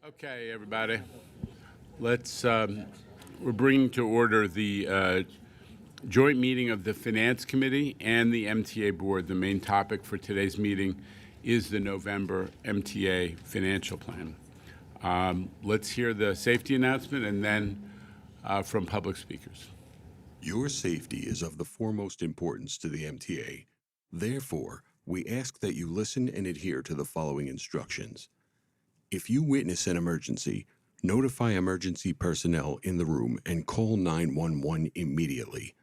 Okay, everybody. We're bringing to order the joint meeting of the Finance Committee and the MTA Board. The main topic for today's meeting is the November MTA Financial Plan. Let's hear the safety announcement and then from public speakers. Your safety is of the foremost importance to the MTA. Therefore, we ask that you listen and adhere to the following instructions. If you witness an emergency, notify emergency personnel in the room and call 911 immediately.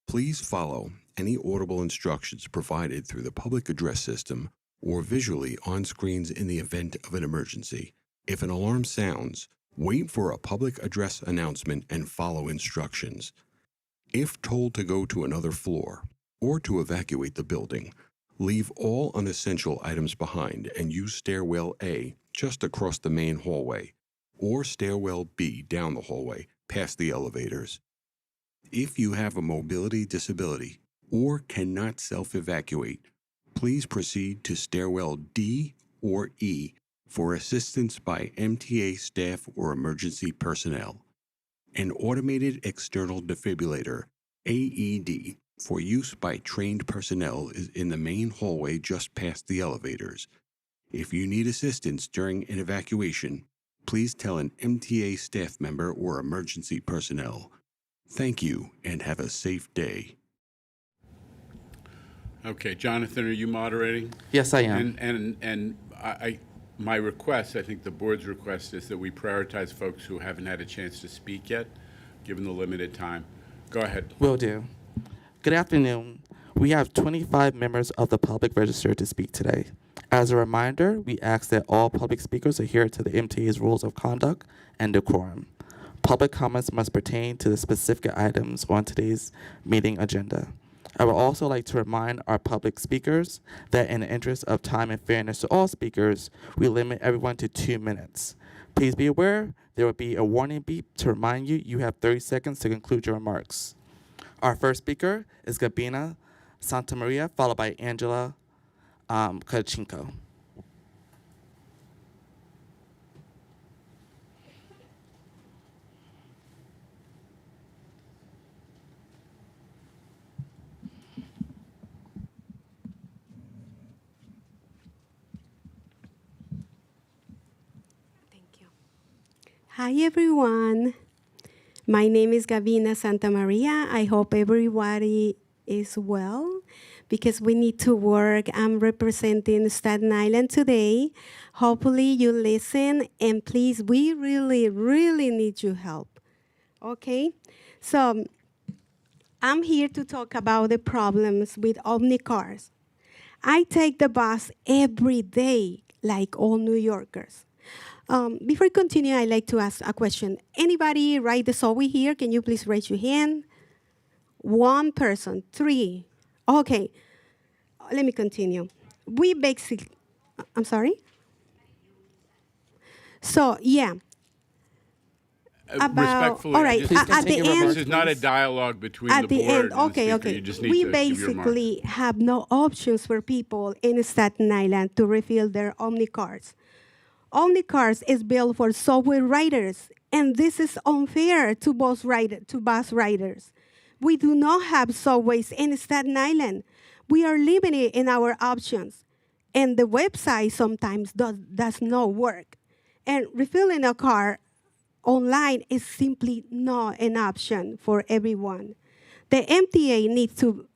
Please follow any audible instructions provided through the public address system or visually on screens in the event of an emergency. If an alarm sounds, wait for a public address announcement and follow instructions. If told to go to another floor or to evacuate the building, leave all unessential items behind and use stairwell A just across the main hallway or stairwell B down the hallway past the elevators. If you have a mobility disability or cannot self-evacuate, please proceed to stairwell D or E for assistance by MTA staff or emergency personnel. An automated external defibrillator, AED, for use by trained personnel is in the main hallway just past the elevators. If you need assistance during an evacuation, please tell an MTA staff member or emergency personnel. Thank you and have a safe day. Okay, Jonathan, are you moderating? Yes, I am. And my request, I think the board's request, is that we prioritize folks who haven't had a chance to speak yet, given the limited time. Go ahead. Will do. Good afternoon. We have 25 members of the public registered to speak today. As a reminder, we ask that all public speakers adhere to the MTA's rules of conduct and decorum. Public comments must pertain to the specific items on today's meeting agenda. I would also like to remind our public speakers that in the interest of time and fairness to all speakers, we limit everyone to 2 minutes. Please be aware there will be a warning beep to remind you you have 30 seconds to conclude your remarks. Our first speaker is Gabina Santamaria, followed by Angela Kachinko. Thank you. Hi, everyone. My name is Gavina Santamaria. I hope everybody is well because we need to work. I'm representing Staten Island today. Hopefully you listen, and please, we really, really need your help. Okay? So I'm here to talk about the problems with Omni cars. I take the bus every day, like all New Yorkers. Before I continue, I'd like to ask a question. Anybody ride the subway here? Can you please raise your hand? One person, 3. Okay, let me continue. We basically, I'm sorry? So, yeah. Respectfully, all right, Please at the continue your end, remarks, this is not a dialogue between at the the board end, and the okay, speaker. okay. You just need We to give your remarks. basically have no options for people in Staten Island to refill their Omni cars. Omni cars is built for subway riders, and this is unfair to bus riders. We do not have subways in Staten Island. We are limited in our options, and the website sometimes does not work. And refilling a car online is simply not an option for everyone. The MTA needs to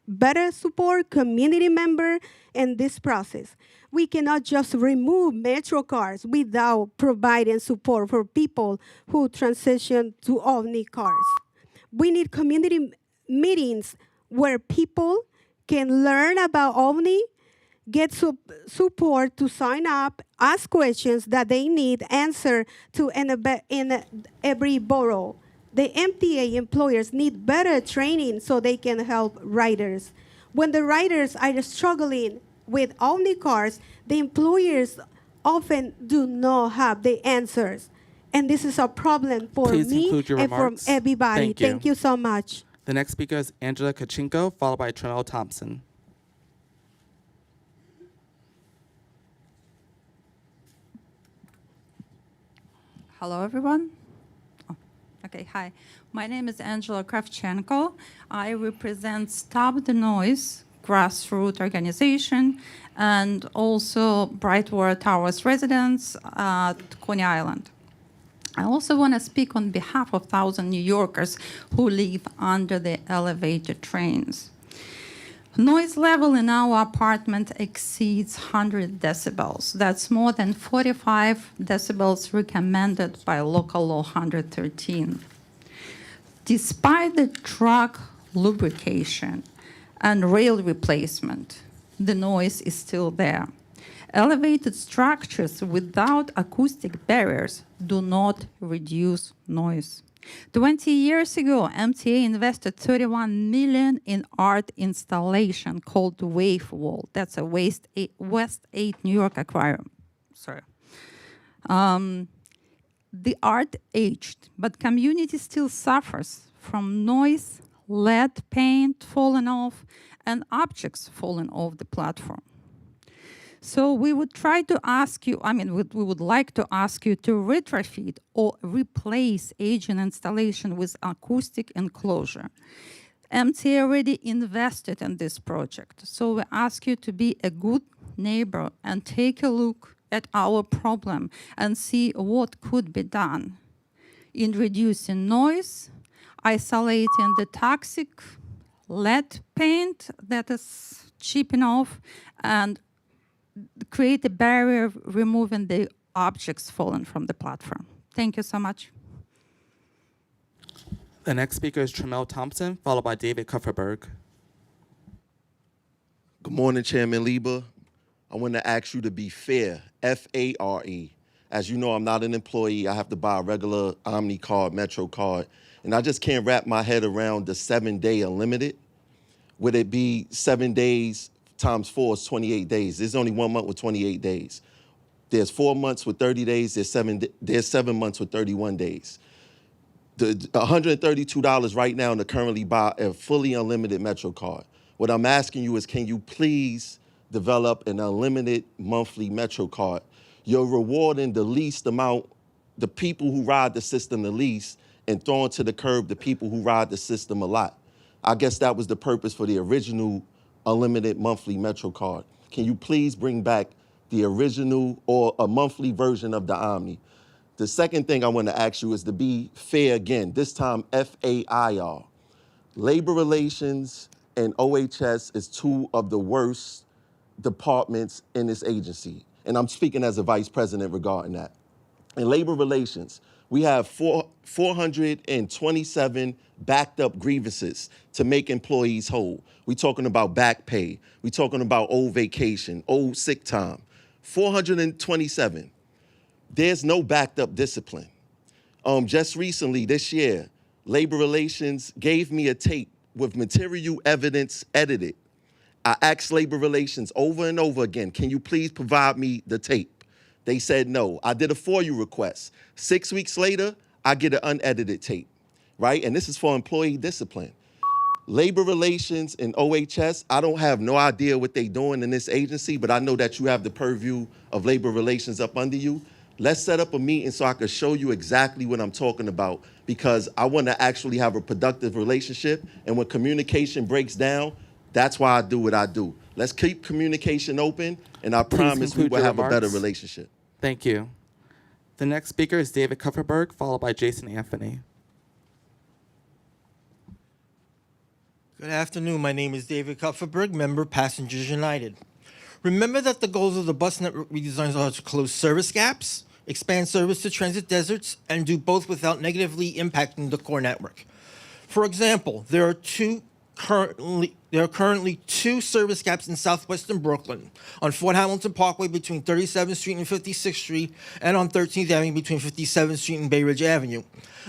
better support community members in this process. We cannot just remove metro cars without providing support for people who transition to Omni cars. We need community meetings where people can learn about Omni, get support to sign up, ask questions that they need answer to in every borough. The MTA employers need better training so they can help riders. When the riders are struggling with Omni cars, the employers often do not have the answers. And this is a problem for Please me conclude your and for remarks. everybody. Thank you. So much. The next speaker is Angela Kachinko, followed by Trinell Thompson. Hello, everyone. Oh, okay, hi. My name is Angela Kravchenko. I represent Stop the Noise grassroots organization and also Brightwater Towers residents at Coney Island. I also want to speak on behalf of 1,000 New Yorkers who live under the elevated trains. Noise level in our apartment exceeds 100 decibels. That's more than 45 decibels recommended by local law 113. Despite the truck lubrication and rail replacement, the noise is still there. Elevated structures without acoustic barriers do not reduce noise. 20 years ago, MTA invested $31 million in art installation called Wave Wall. That's a West 8 New York aquarium. Sorry. The art aged, but community still suffers from noise, lead paint falling off, and objects falling off the platform. So we would try to ask you, we would like to ask you to retrofit or replace aging installation with acoustic enclosure. MTA already invested in this project, so we ask you to be a good neighbor and take a look at our problem and see what could be done in reducing noise, isolating the toxic lead paint that is chipping off, and create a barrier removing the objects fallen from the platform. Thank you so much. The next speaker is Tremel Thompson, followed by David Kupferberg. Good morning, Chairman Lieber. I want to ask you to be fair, F-A-R-E. As you know, I'm not an employee. I have to buy a regular Omni card, Metro card, and I just can't wrap my head around the 7-day unlimited. Would it be 7 days times 4 is 28 days? There's only 1 month with 28 days. There's 4 months with 30 days. There's 7 months with 31 days. The $132 right now to currently buy a fully unlimited Metro card. What I'm asking you is, can you please develop an unlimited monthly Metro card? You're rewarding the least amount, the people who ride the system the least, and throwing to the curb the people who ride the system a lot. I guess that was the purpose for the original unlimited monthly Metro card. Can you please bring back the original or a monthly version of the Omni? The second thing I want to ask you is to be fair again, this time F-A-I-R. Labor relations and OHS is 2 of the worst departments in this agency. And I'm speaking as a vice president regarding that. In labor relations, we have 427 backed up grievances to make employees whole. We're talking about back pay. We're talking about old vacation, old sick time. 427. There's no backed up discipline. Just recently, this year, labor relations gave me a tape with material evidence edited. I asked labor relations over and over again, can you please provide me the tape? They said no. I did a FOIA request. 6 weeks later, I get an unedited tape, right? And this is for employee discipline. Labor relations and OHS, I don't have no idea what they're doing in this agency, but I know that you have the purview of labor relations up under you. Let's set up a meeting so I can show you exactly what I'm talking about, because I want to actually have a productive relationship. And when communication breaks down, that's why I do what I do. Let's keep communication open, and I promise we conclude will your have a better remarks. relationship. Thank you. The next speaker is David Kupferberg, followed by Jason Anthony. Good afternoon. My name is David Kupferberg, member Passengers United. Remember that the goals of the bus network redesigns are to close service gaps, expand service to transit deserts, and do both without negatively impacting the core network. For example, there are currently 2 service gaps in southwestern Brooklyn, on Fort Hamilton Parkway between 37th Street and 56th Street, and on 13th Avenue between 57th Street and Bay Ridge Avenue.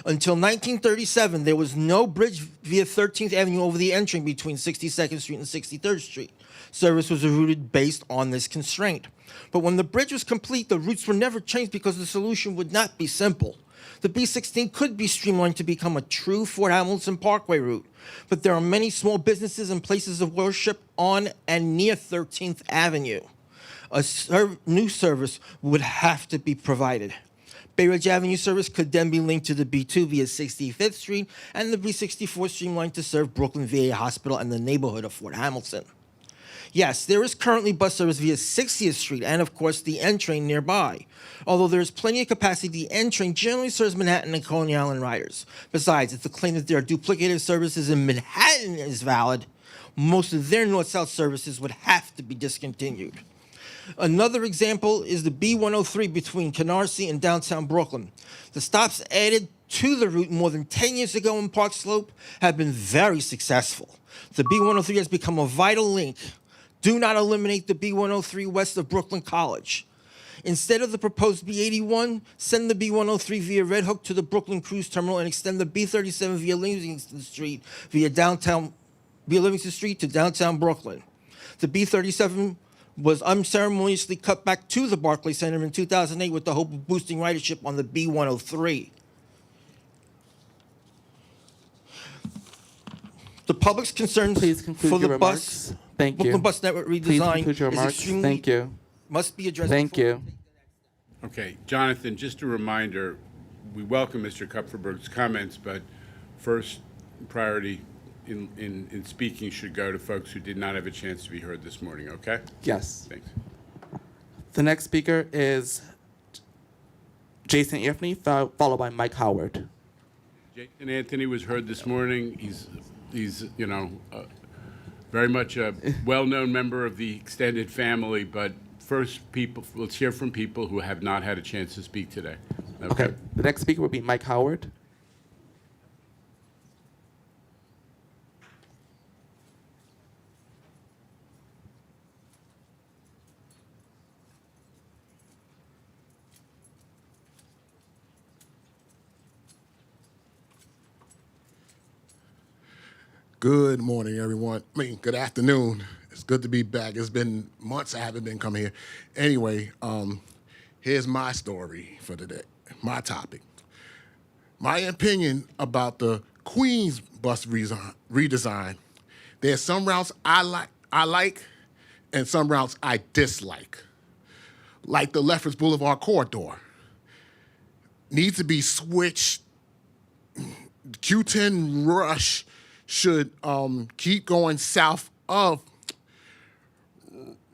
Until 1937, there was no bridge via 13th Avenue over the entry between 62nd Street and 63rd Street. Service was routed based on this constraint. But when the bridge was complete, the routes were never changed because the solution would not be simple. The B16 could be streamlined to become a true Fort Hamilton Parkway route, but there are many small businesses and places of worship on and near 13th Avenue. A new service would have to be provided. Bay Ridge Avenue service could then be linked to the B2 via 65th Street and the B64 streamlined to serve Brooklyn VA Hospital and the neighborhood of Fort Hamilton. Yes, there is currently bus service via 60th Street and, of course, the N train nearby. Although there is plenty of capacity, the N train generally serves Manhattan and Coney Island riders. Besides, if the claim that there are duplicative services in Manhattan is valid, most of their north-south services would have to be discontinued. Another example is the B103 between Canarsie and downtown Brooklyn. The stops added to the route more than 10 years ago in Park Slope have been very successful. The B103 has become a vital link. Do not eliminate the B103 west of Brooklyn College. Instead of the proposed B81, send the B103 via Red Hook to the Brooklyn Cruise Terminal and extend the B37 via Livingston Street via Livingston Street to downtown Brooklyn. The B37 was unceremoniously cut back to the Barclays Center in 2008 with the hope of boosting ridership on the B103. The public's concerns Please conclude for your the remarks. Thank you. Brooklyn bus network Please redesign conclude your is remarks. extremely Thank you. must be addressed. Thank before- you. Okay, Jonathan, just a reminder, we welcome Mr. Kupferberg's comments, but first priority in speaking should go to folks who did not have a chance to be heard this morning, okay? Yes. Thanks. The next speaker is Jason Anthony, followed by Mike Howard. Jason Anthony was heard this morning. He's very much a well-known member of the extended family, but first, let's hear from people who have not had a chance to speak today. Okay. The next speaker will be Mike Howard. Good morning, everyone. Good afternoon. It's good to be back. It's been months I haven't been coming here. Anyway, here's my story for today, my topic. My opinion about the Queens bus redesign. There's some routes I like, and some routes I dislike. Like the Lefferts Boulevard corridor. Needs to be switched. Q10 Rush should keep going south of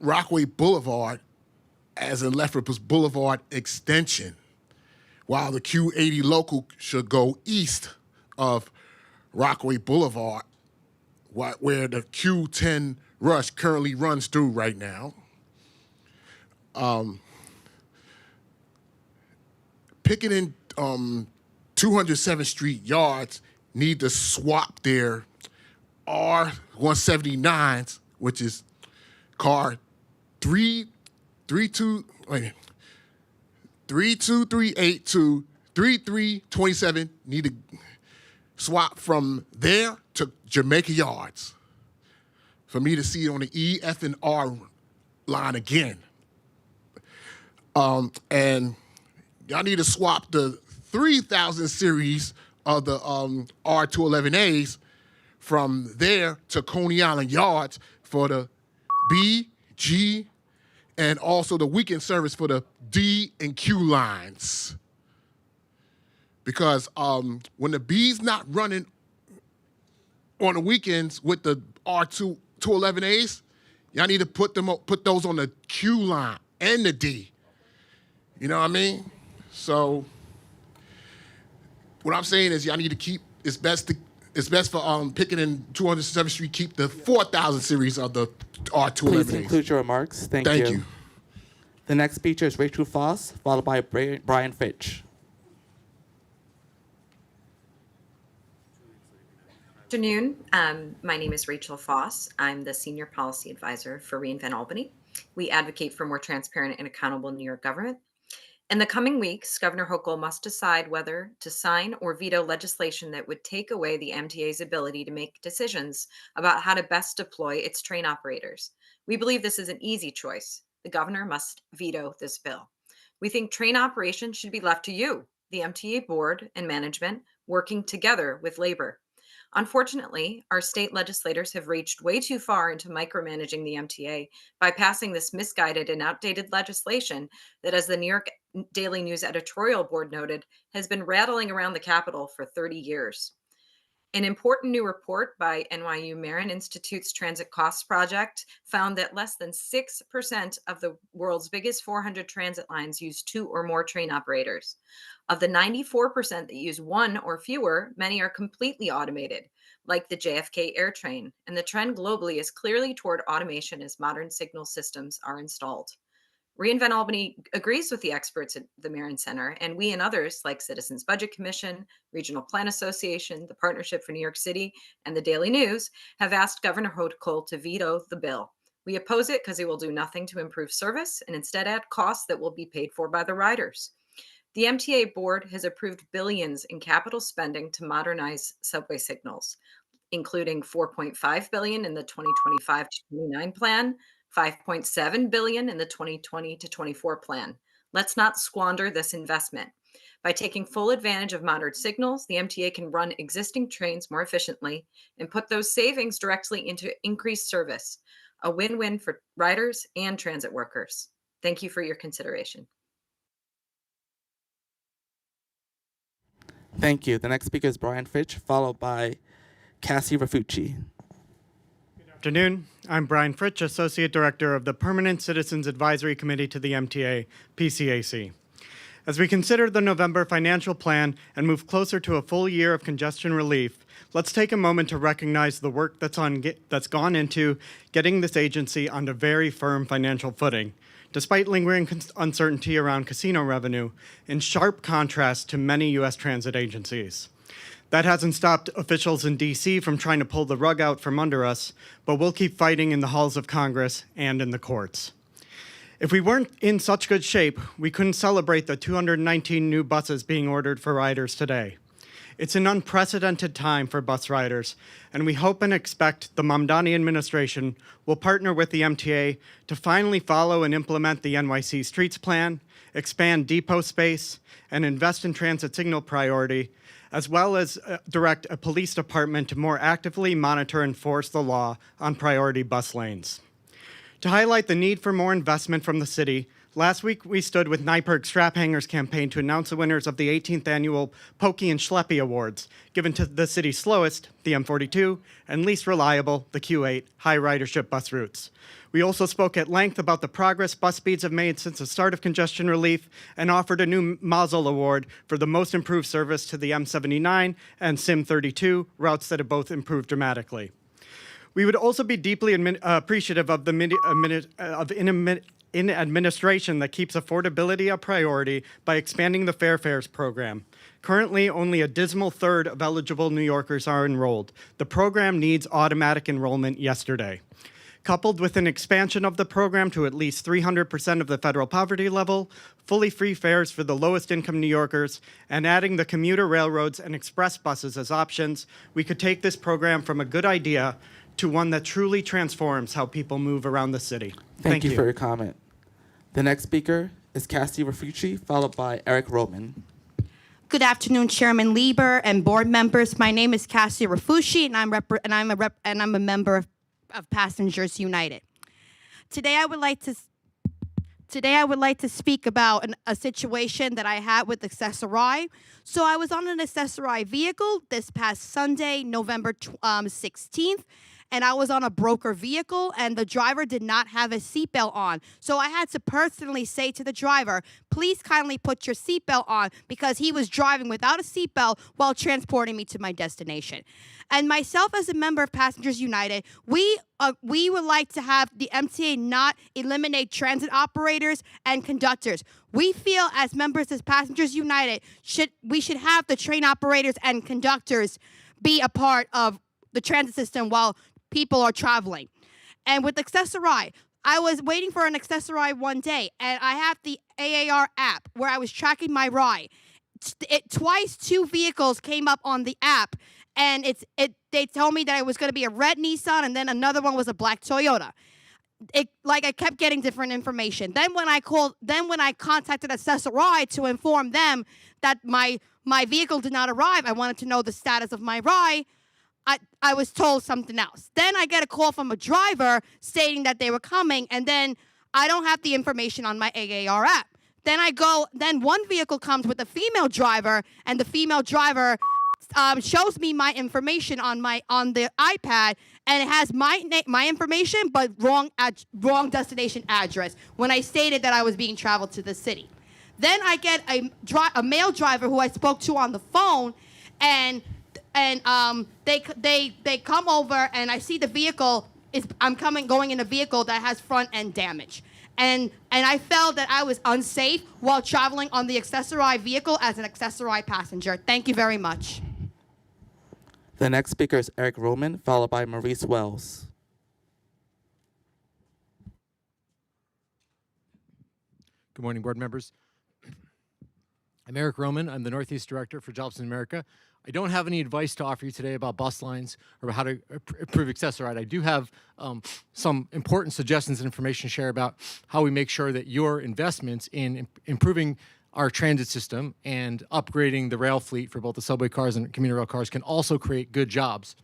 Rockaway Boulevard as a Lefferts Boulevard extension, while the Q80 local should go east of Rockaway Boulevard, where the Q10 Rush currently runs through right now. Picketing 207th Street yards need to swap their R179s, which is car 32382 to 3327, need to swap from there to Jamaica Yards for me to see it on the E, F, and R line again. And y'all need to swap the 3000 series of the R211As from there to Coney Island Yards for the B, G, and also the weekend service for the D and Q lines. Because when the B's not running on the weekends with the R211As, y'all need to put those on the Q line and the D. You know what I mean? So what I'm saying is y'all need to keep, it's best for picking in 207th Street, keep the 4000 series of the R211As. Please conclude your remarks. Thank you. The next speaker is Rachel Foss, followed by Brian Fitch. Good afternoon. My name is Rachel Foss. I'm the Senior Policy Advisor for reInvent Albany. We advocate for more transparent and accountable New York government. In the coming weeks, Governor Hochul must decide whether to sign or veto legislation that would take away the MTA's ability to make decisions about how to best deploy its train operators. We believe this is an easy choice. The governor must veto this bill. We think train operations should be left to you, the MTA board and management, working together with labor. Unfortunately, our state legislators have reached way too far into micromanaging the MTA by passing this misguided and outdated legislation that, as the New York Daily News editorial board noted, has been rattling around the Capitol for 30 years. An important new report by NYU Marin Institute's Transit Costs Project found that less than 6% of the world's biggest 400 transit lines use 2 or more train operators. Of the 94% that use 1 or fewer, many are completely automated, like the JFK Air Train, and the trend globally is clearly toward automation as modern signal systems are installed. Reinvent Albany agrees with the experts at the Marion Center, and we and others like Citizens Budget Commission, Regional Plan Association, the Partnership for New York City, and the Daily News have asked Governor Hochul to veto the bill. We oppose it because it will do nothing to improve service and instead add costs that will be paid for by the riders. The MTA board has approved billions in capital spending to modernize subway signals, including $4.5 billion in the 2025 to 29 plan, $5.7 billion in the 2020 to 24 plan. Let's not squander this investment. By taking full advantage of modern signals, the MTA can run existing trains more efficiently and put those savings directly into increased service, a win-win for riders and transit workers. Thank you for your consideration. Thank you. The next speaker is Brian Fitch, followed by Cassie Rafucci. Afternoon. I'm Brian Fritsch, Associate Director of the Permanent Citizens Advisory Committee to the MTA, PCAC. As we consider the November financial plan and move closer to a full year of congestion relief, let's take a moment to recognize the work that's gone into getting this agency on a very firm financial footing, despite lingering uncertainty around casino revenue, in sharp contrast to many U.S. transit agencies. That hasn't stopped officials in D.C. from trying to pull the rug out from under us, but we'll keep fighting in the halls of Congress and in the courts. If we weren't in such good shape, we couldn't celebrate the 219 new buses being ordered for riders today. It's an unprecedented time for bus riders, and we hope and expect the Mamdani administration will partner with the MTA to finally follow and implement the NYC Streets Plan, expand depot space, and invest in transit signal priority, as well as direct a police department to more actively monitor and enforce the law on priority bus lanes. To highlight the need for more investment from the city, last week we stood with NYPIRG Strap Hangers campaign to announce the winners of the 18th annual Pokey and Schleppy Awards, given to the city's slowest, the M42, and least reliable, the Q8, high ridership bus routes. We also spoke at length about the progress bus speeds have made since the start of congestion relief and offered a new Mazel Award for the most improved service to the M79 and SIM 32 routes that have both improved dramatically. We would also be deeply appreciative of the in administration that keeps affordability a priority by expanding the Fair Fares program. Currently, only a dismal third of eligible New Yorkers are enrolled. The program needs automatic enrollment yesterday. Coupled with an expansion of the program to at least 300% of the federal poverty level, fully free fares for the lowest income New Yorkers, and adding the commuter railroads and express buses as options, we could take this program from a good idea to one that truly transforms how people move around the city. Thank you for your comment. The next speaker is Cassie Rafucci, followed by Eric Roman. Good afternoon, Chairman Lieber and board members. My name is Cassie Rafucci, and I'm a member of Passengers United. Today, I would like to speak about a situation that I had with Accessori. So I was on an Accessori vehicle this past Sunday, November 16th, and I was on a broker vehicle, and the driver did not have a seatbelt on. So I had to personally say to the driver, please kindly put your seatbelt on, because he was driving without a seatbelt while transporting me to my destination. And myself, as a member of Passengers United, we would like to have the MTA not eliminate transit operators and conductors. We feel, as members of Passengers United, we should have the train operators and conductors be a part of the transit system while people are traveling. And with Accessori, I was waiting for an Accessori one day, and I have the AAR app where I was tracking my ride. Twice, 2 vehicles came up on the app, and they told me that it was going to be a red Nissan, and then another one was a black Toyota. I kept getting different information. Then when I contacted Accessori to inform them that my vehicle did not arrive, I wanted to know the status of my ride. I was told something else. Then I get a call from a driver stating that they were coming, and then I don't have the information on my AAR app. Then one vehicle comes with a female driver, and the female driver shows me my information on the iPad, and it has my information, but wrong destination address when I stated that I was being traveled to the city. Then I get a male driver who I spoke to on the phone, and they come over, and I see the vehicle going in a vehicle that has front end damage. And I felt that I was unsafe while traveling on the accessorized vehicle as an accessorized passenger. Thank you very much. The next speaker is Eric Roman, followed by Maurice Wells. Good morning, board members. I'm Eric Roman. I'm the Northeast Director for Jobs in America. I don't have any advice to offer you today about bus lines or how to improve Access-a-Ride. I do have some important suggestions and information to share about how we make sure that your investments in improving our transit system and upgrading the rail fleet for both the subway cars and commuter rail cars can also create good jobs.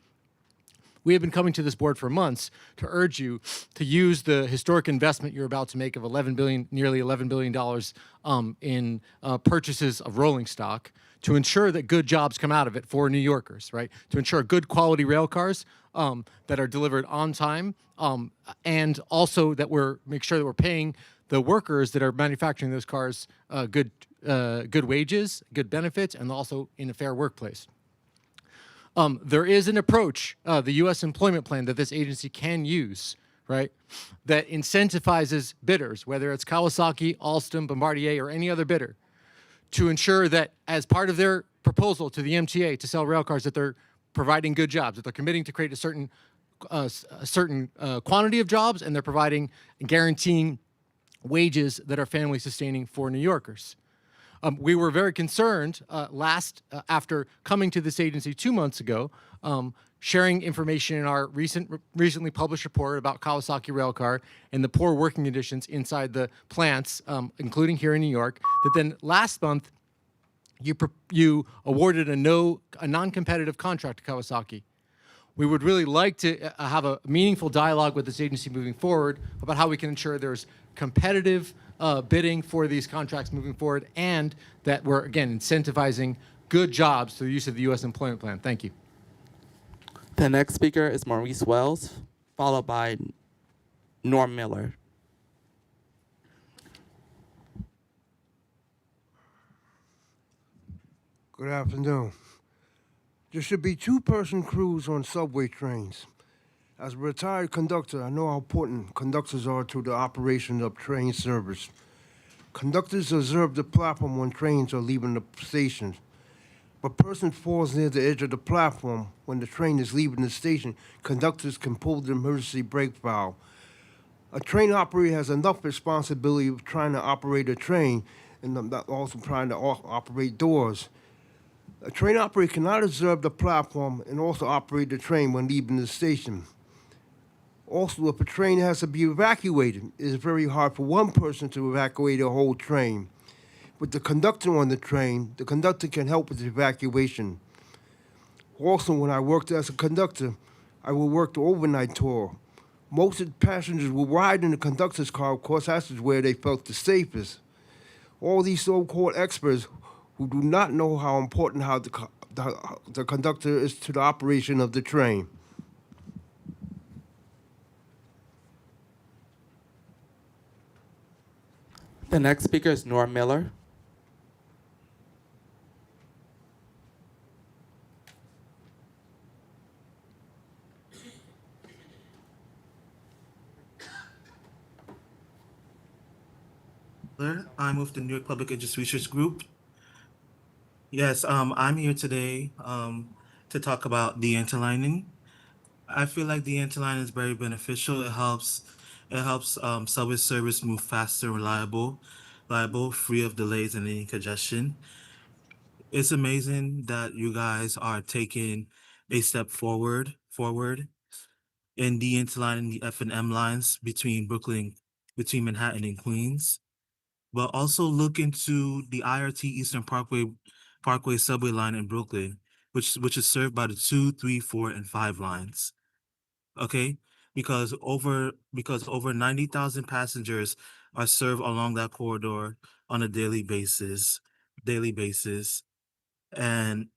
We have been coming to this board for months to urge you to use the historic investment you're about to make of nearly $11 billion in purchases of rolling stock to ensure that good jobs come out of it for New Yorkers, right? To ensure good quality rail cars that are delivered on time, and also that make sure that we're paying the workers that are manufacturing those cars good wages, good benefits, and also in a fair workplace. There is an approach, the U.S. employment plan, that this agency can use, right, that incentivizes bidders, whether it's Kawasaki, Alstom, Bombardier, or any other bidder, to ensure that as part of their proposal to the MTA to sell rail cars, that they're providing good jobs, that they're committing to create a certain quantity of jobs, and they're providing and guaranteeing wages that are family sustaining for New Yorkers. We were very concerned after coming to this agency 2 months ago, sharing information in our recently published report about Kawasaki Railcar and the poor working conditions inside the plants, including here in New York, that then last month you awarded a non-competitive contract to Kawasaki. We would really like to have a meaningful dialogue with this agency moving forward about how we can ensure there's competitive bidding for these contracts moving forward, and that we're, again, incentivizing good jobs through the use of the U.S. employment plan. Thank you. The next speaker is Maurice Wells, followed by Norm Miller. Good afternoon. There should be two-person crews on subway trains. As a retired conductor, I know how important conductors are to the operation of train service. Conductors observe the platform when trains are leaving the station. If a person falls near the edge of the platform when the train is leaving the station, conductors can pull the emergency brake valve. A train operator has enough responsibility of trying to operate a train and also trying to operate doors. A train operator cannot observe the platform and also operate the train when leaving the station. Also, if a train has to be evacuated, it is very hard for one person to evacuate a whole train. With the conductor on the train, the conductor can help with the evacuation. Also, when I worked as a conductor, I would work the overnight tour. Most of the passengers would ride in the conductor's car, of course, that's where they felt the safest. All these so-called experts who do not know how important the conductor is to the operation of the train. The next speaker is Norm Miller. I'm with the New York Public Interest Research Group. Yes, I'm here today to talk about the interlining. I feel like the interlining is very beneficial. It helps subway service move faster, reliable, free of delays and any congestion. It's amazing that you guys are taking a step forward in the interlining the F and M lines between Manhattan and Queens, but also look into the IRT Eastern Parkway subway line in Brooklyn, which is served by the 2, 3, 4, and 5 lines. Okay, because over 90,000 passengers are served along that corridor on a daily basis, and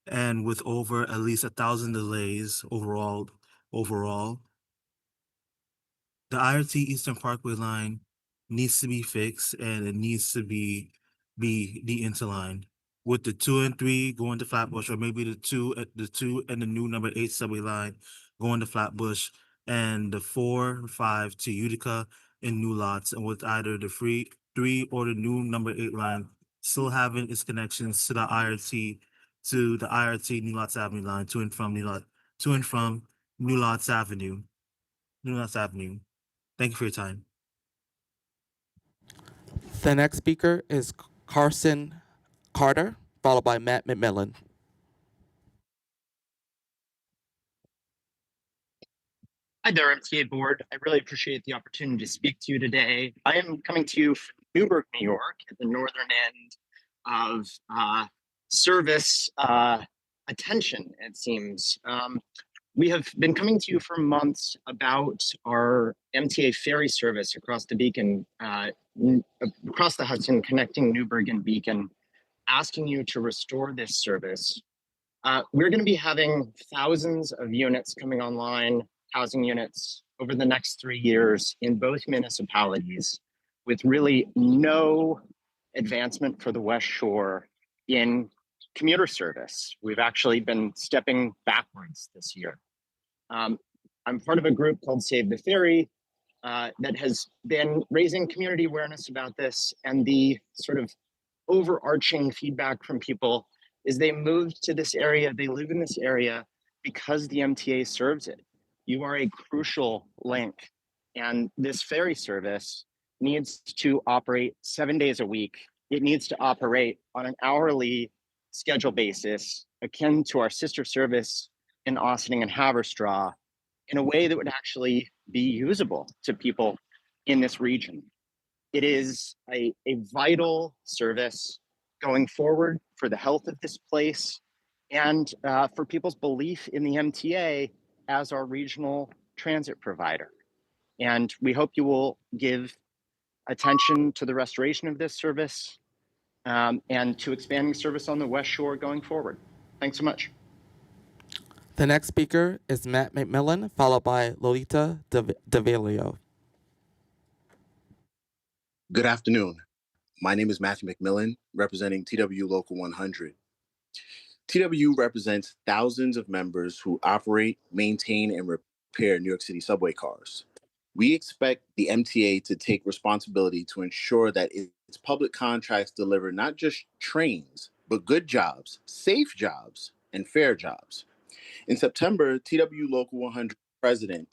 and with over at least 1,000 delays overall, the IRT Eastern Parkway line needs to be fixed, and it needs to be de-interlined with the 2 and 3 going to Flatbush, or maybe the two and the new number 8 subway line going to Flatbush, and the 4 and 5 to Utica in new lots, and with either the free 3 or the new number 8 line still having its connections to the IRT New Lots Avenue line to and from New Lots Avenue. New Lots Avenue. Thank you for your time. The next speaker is Carson Carter, followed by Matt McMillan. Hi there, MTA board. I really appreciate the opportunity to speak to you today. I am coming to you from Newburgh, New York, at the northern end of service attention, it seems. We have been coming to you for months about our MTA ferry service across the Beacon, across the Hudson, connecting Newburgh and Beacon, asking you to restore this service. We're going to be having thousands of units coming online, housing units, over the next 3 years in both municipalities, with really no advancement for the West Shore in commuter service. We've actually been stepping backwards this year. I'm part of a group called Save the Ferry that has been raising community awareness about this, and the sort of overarching feedback from people is they moved to this area, they live in this area because the MTA serves it. You are a crucial link, and this ferry service needs to operate 7 days a week. It needs to operate on an hourly schedule basis, akin to our sister service in Ossining and Haverstraw, in a way that would actually be usable to people in this region. It is a vital service going forward for the health of this place and for people's belief in the MTA as our regional transit provider. And we hope you will give attention to the restoration of this service and to expanding service on the West Shore going forward. Thanks so much. The next speaker is Matt McMillan, followed by Lolita DeVilio. Good afternoon. My name is Matthew McMillan, representing TW Local 100. TW represents thousands of members who operate, maintain, and repair New York City subway cars. We expect the MTA to take responsibility to ensure that its public contracts deliver not just trains, but good jobs, safe jobs, and fair jobs. In September, TW Local 100 president,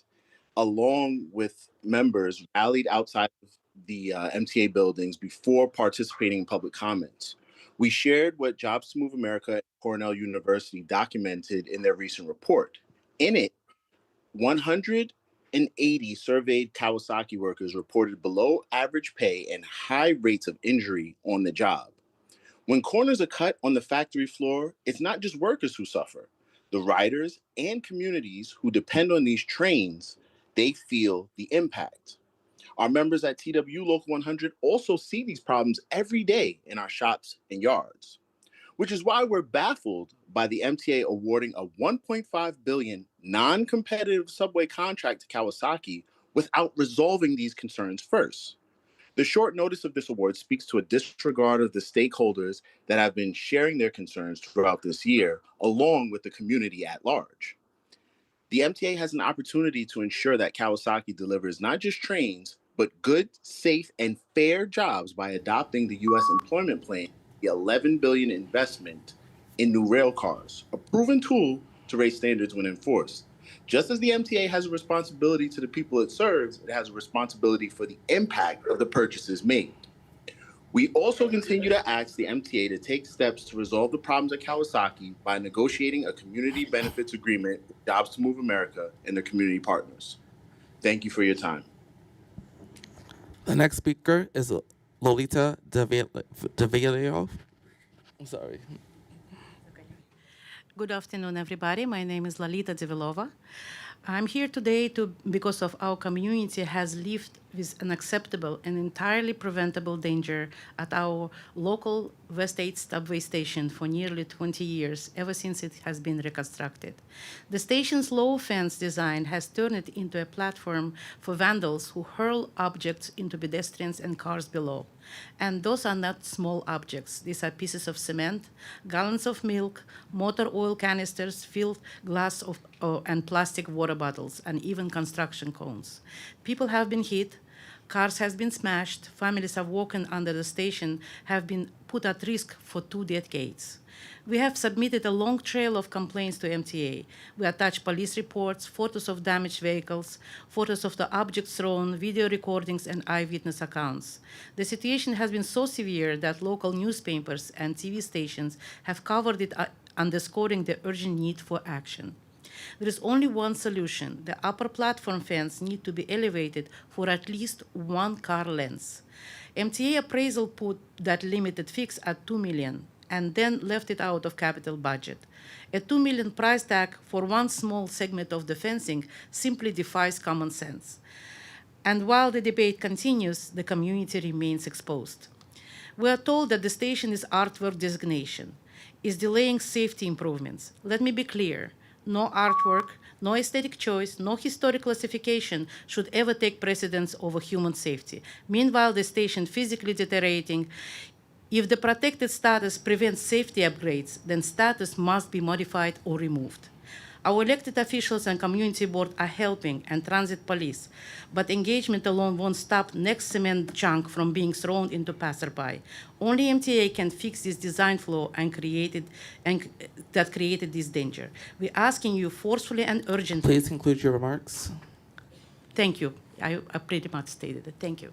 along with members, rallied outside of the MTA buildings before participating in public comments. We shared what Jobs to Move America and Cornell University documented in their recent report. In it, 180 surveyed Kawasaki workers reported below average pay and high rates of injury on the job. When corners are cut on the factory floor, it's not just workers who suffer. The riders and communities who depend on these trains, they feel the impact. Our members at TW Local 100 also see these problems every day in our shops and yards, which is why we're baffled by the MTA awarding a $1.5 billion non-competitive subway contract to Kawasaki without resolving these concerns first. The short notice of this award speaks to a disregard of the stakeholders that have been sharing their concerns throughout this year, along with the community at large. The MTA has an opportunity to ensure that Kawasaki delivers not just trains, but good, safe, and fair jobs by adopting the U.S. employment plan, the $11 billion investment in new rail cars, a proven tool to raise standards when enforced. Just as the MTA has a responsibility to the people it serves, it has a responsibility for the impact of the purchases made. We also continue to ask the MTA to take steps to resolve the problems at Kawasaki by negotiating a community benefits agreement with Jobs to Move America and their community partners. Thank you for your time. The next speaker is Lolita DeVilio. I'm sorry. Good afternoon, everybody. My name is Lolita Devilova. I'm here today because of our community has lived with unacceptable and entirely preventable danger at our local West 8 subway station for nearly 20 years, ever since it has been reconstructed. The station's low fence design has turned it into a platform for vandals who hurl objects into pedestrians and cars below. And those are not small objects. These are pieces of cement, gallons of milk, motor oil canisters, filled glass and plastic water bottles, and even construction cones. People have been hit, cars have been smashed, families have walking under the station have been put at risk for 2 decades. We have submitted a long trail of complaints to MTA. We attach police reports, photos of damaged vehicles, photos of the objects thrown, video recordings, and eyewitness accounts. The situation has been so severe that local newspapers and TV stations have covered it, underscoring the urgent need for action. There is only one solution. The upper platform fence needs to be elevated for at least 1 car length. MTA appraisal put that limited fix at $2 million and then left it out of capital budget. A $2 million price tag for one small segment of the fencing simply defies common sense. And while the debate continues, the community remains exposed. We are told that the station is artwork designation, is delaying safety improvements. Let me be clear. No artwork, no aesthetic choice, no historic classification should ever take precedence over human safety. Meanwhile, the station physically deteriorating. If the protected status prevents safety upgrades, then status must be modified or removed. Our elected officials and community board are helping, and transit police, but engagement alone won't stop next cement chunk from being thrown into passerby. Only MTA can fix this design flaw that created this danger. We're asking you forcefully and urgently. Please conclude your remarks. Thank you. I pretty much stated it. Thank you.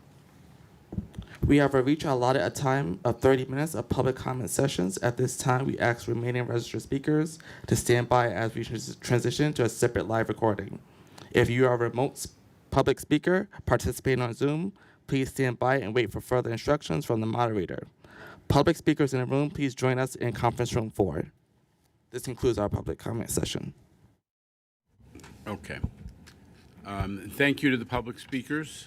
We have reached our allotted time of 30 minutes of public comment sessions. At this time, we ask remaining registered speakers to stand by as we transition to a separate live recording. If you are a remote public speaker participating on Zoom, please stand by and wait for further instructions from the moderator. Public speakers in the room, please join us in conference room 4. This concludes our public comment session. Okay. Thank you to the public speakers.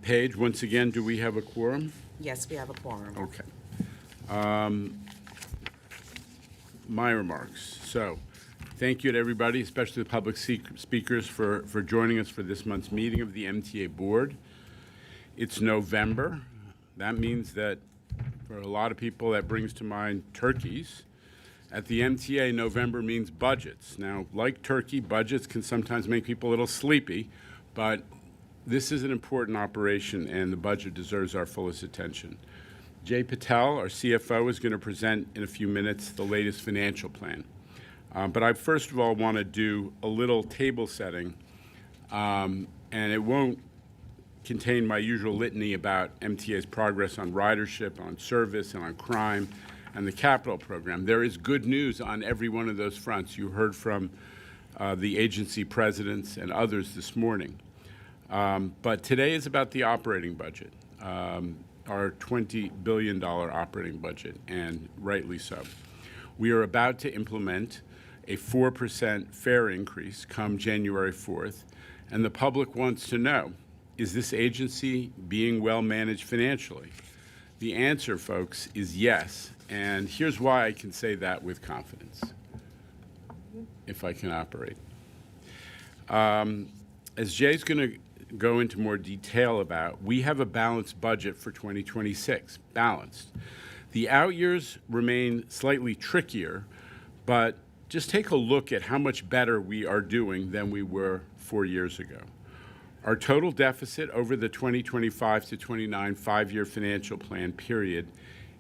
Paige, once again, do we have a quorum? Yes, we have a quorum. Okay. My remarks. So, thank you to everybody, especially the public speakers, for joining us for this month's meeting of the MTA Board. It's November. That means that for a lot of people, that brings to mind turkeys. At the MTA, November means budgets. Now, like turkey, budgets can sometimes make people a little sleepy, but this is an important operation, and the budget deserves our fullest attention. Jay Patel, our CFO, is going to present in a few minutes the latest financial plan. But I first of all want to do a little table setting, and it won't contain my usual litany about MTA's progress on ridership, on service, and on crime, and the capital program. There is good news on every one of those fronts. You heard from the agency presidents and others this morning. But today is about the operating budget, our $20 billion operating budget, and rightly so. We are about to implement a 4% fare increase come January 4th, and the public wants to know, is this agency being well managed financially? The answer, folks, is yes, and here's why I can say that with confidence, if I can operate. As Jay's going to go into more detail about, we have a balanced budget for 2026, balanced. The out years remain slightly trickier, but just take a look at how much better we are doing than we were 4 years ago. Our total deficit over the 2025 to 29 5-year financial plan period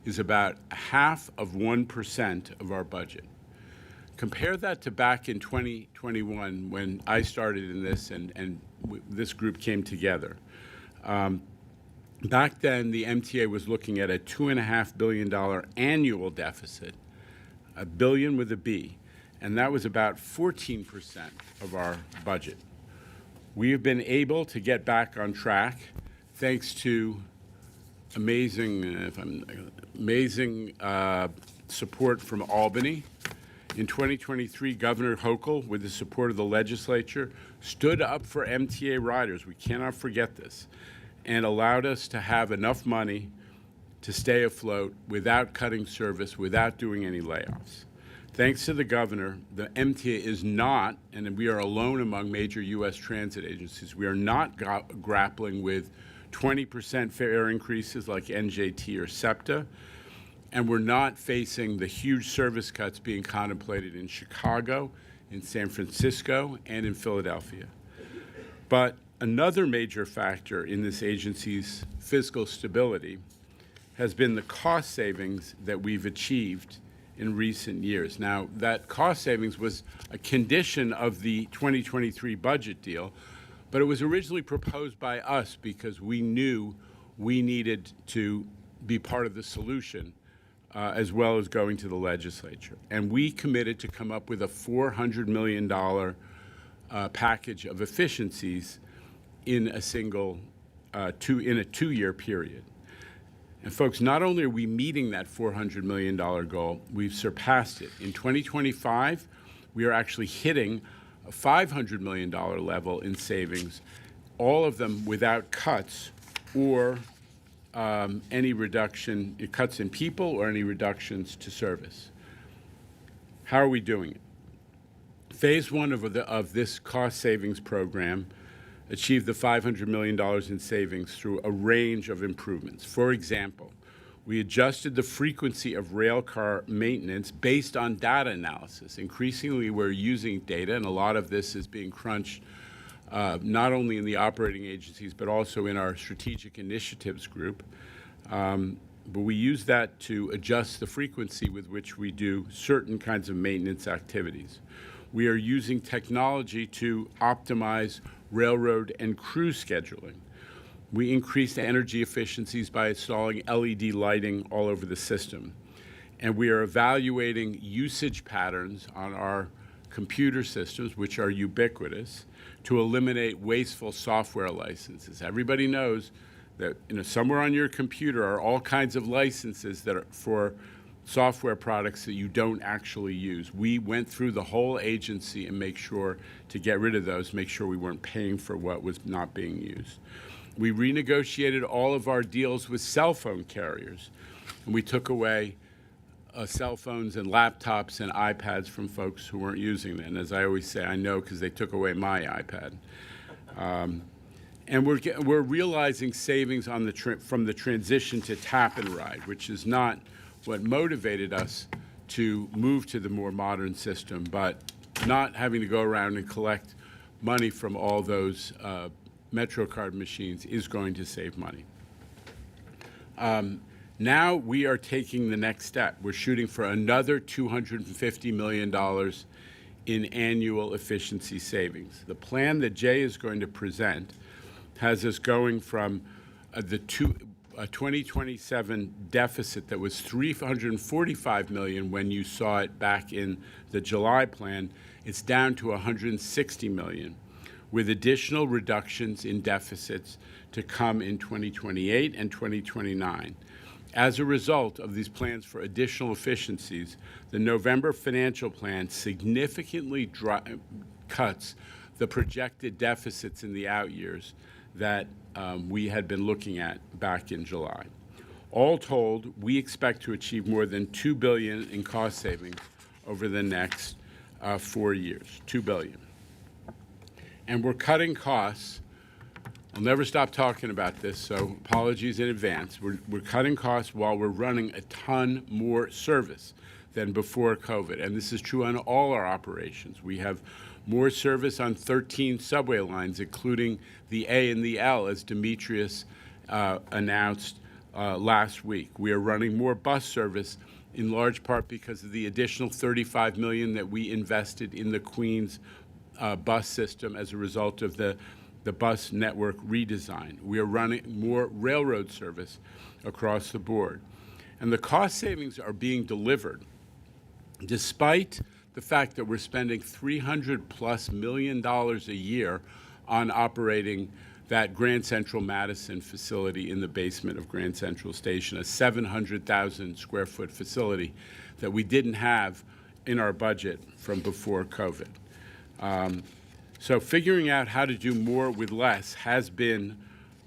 is about 0.5% of our budget. Compare that to back in 2021 when I started in this and this group came together. Back then, the MTA was looking at a $2.5 billion annual deficit, a billion with a B, and that was about 14% of our budget. We have been able to get back on track thanks to amazing support from Albany In 2023, Governor Hochul, with the support of the legislature, stood up for MTA riders. We cannot forget this, and allowed us to have enough money to stay afloat without cutting service, without doing any layoffs. Thanks to the governor, the MTA is not, and we are alone among major U.S. transit agencies, we are not grappling with 20% fare increases like NJT or SEPTA, and we're not facing the huge service cuts being contemplated in Chicago, in San Francisco, and in Philadelphia. But another major factor in this agency's fiscal stability has been the cost savings that we've achieved in recent years. Now, that cost savings was a condition of the 2023 budget deal, but it was originally proposed by us because we knew we needed to be part of the solution as well as going to the legislature. And we committed to come up with a $400 million package of efficiencies in a single, in a two-year period. And folks, not only are we meeting that $400 million goal, we've surpassed it. In 2025, we are actually hitting a $500 million level in savings, all of them without cuts or any reduction, cuts in people or any reductions to service. How are we doing it? Phase one of this cost savings program achieved the $500 million in savings through a range of improvements. For example, we adjusted the frequency of rail car maintenance based on data analysis. Increasingly, we're using data, and a lot of this is being crunched not only in the operating agencies, but also in our strategic initiatives group. But we use that to adjust the frequency with which we do certain kinds of maintenance activities. We are using technology to optimize railroad and crew scheduling. We increased energy efficiencies by installing LED lighting all over the system. And we are evaluating usage patterns on our computer systems, which are ubiquitous, to eliminate wasteful software licenses. Everybody knows that somewhere on your computer are all kinds of licenses that are for software products that you don't actually use. We went through the whole agency and make sure to get rid of those, make sure we weren't paying for what was not being used. We renegotiated all of our deals with cell phone carriers, and we took away cell phones and laptops and iPads from folks who weren't using them. And as I always say, I know because they took away my iPad. And we're realizing savings on from the transition to tap and ride, which is not what motivated us to move to the more modern system, but not having to go around and collect money from all those MetroCard machines is going to save money. Now we are taking the next step. We're shooting for another $250 million in annual efficiency savings. The plan that Jay is going to present has us going from a 2027 deficit that was $345 million when you saw it back in the July plan. It's down to $160 million, with additional reductions in deficits to come in 2028 and 2029. As a result of these plans for additional efficiencies, the November financial plan significantly cuts the projected deficits in the out years that we had been looking at back in July. All told, we expect to achieve more than $2 billion in cost savings over the next 4 years, $2 billion. And we're cutting costs. I'll never stop talking about this, so apologies in advance. We're cutting costs while we're running a ton more service than before COVID, and this is true on all our operations. We have more service on 13 subway lines, including the A and the L, as Demetrius announced last week. We are running more bus service, in large part because of the additional $35 million that we invested in the Queens bus system as a result of the bus network redesign. We are running more railroad service across the board. And the cost savings are being delivered despite the fact that we're spending $300+ million a year on operating that Grand Central Madison facility in the basement of Grand Central Station, a 700,000 square foot facility that we didn't have in our budget from before COVID. So figuring out how to do more with less has been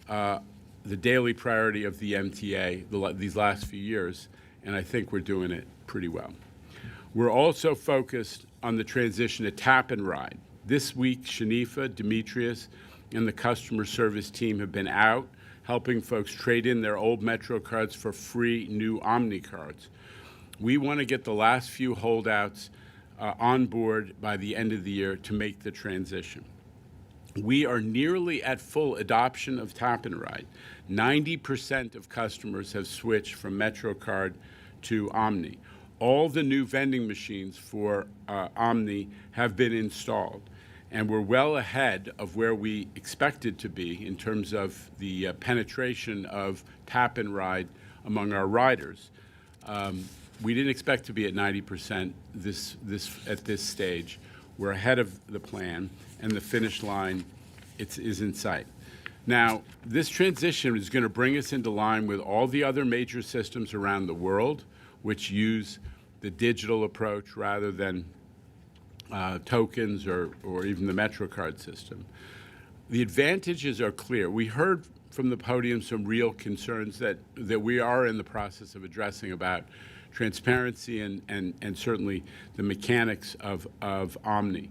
the daily priority of the MTA these last few years, and I think we're doing it pretty well. We're also focused on the transition to tap and ride. This week, Shanifa, Demetrius, and the customer service team have been out helping folks trade in their old Metro cards for free new Omni cards. We want to get the last few holdouts on board by the end of the year to make the transition. We are nearly at full adoption of Tap and Ride. 90% of customers have switched from MetroCard to Omni. All the new vending machines for Omni have been installed, and we're well ahead of where we expected to be in terms of the penetration of Tap and Ride among our riders. We didn't expect to be at 90% at this stage. We're ahead of the plan, and the finish line is in sight. Now, this transition is going to bring us into line with all the other major systems around the world, which use the digital approach rather than tokens or even the MetroCard system. The advantages are clear. We heard from the podium some real concerns that we are in the process of addressing about transparency and certainly the mechanics of Omni.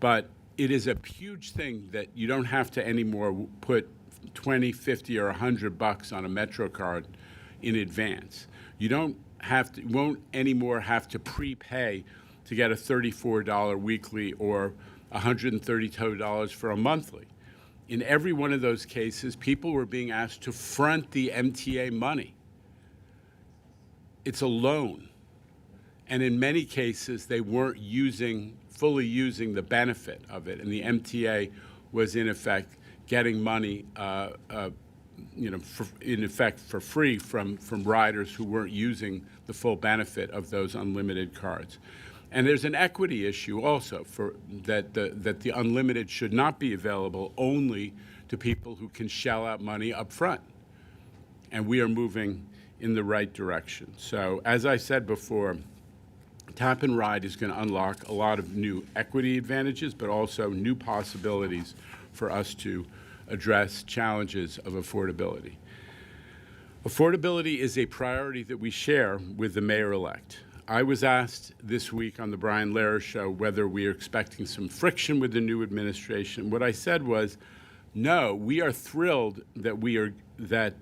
But it is a huge thing that you don't have to anymore put 20, 50, or $100 on a MetroCard in advance. You won't anymore have to prepay to get a $34 weekly or $132 for a monthly. In every one of those cases, people were being asked to front the MTA money. It's a loan. And in many cases, they weren't fully using the benefit of it. And the MTA was, in effect, getting money, in effect, for free from riders who weren't using the full benefit of those unlimited cards. And there's an equity issue also that the unlimited should not be available only to people who can shell out money up front. And we are moving in the right direction. So as I said before, Tap and Ride is going to unlock a lot of new equity advantages, but also new possibilities for us to address challenges of affordability. Affordability is a priority that we share with the mayor-elect. I was asked this week on the Brian Lehrer Show whether we are expecting some friction with the new administration. What I said was, no, we are thrilled that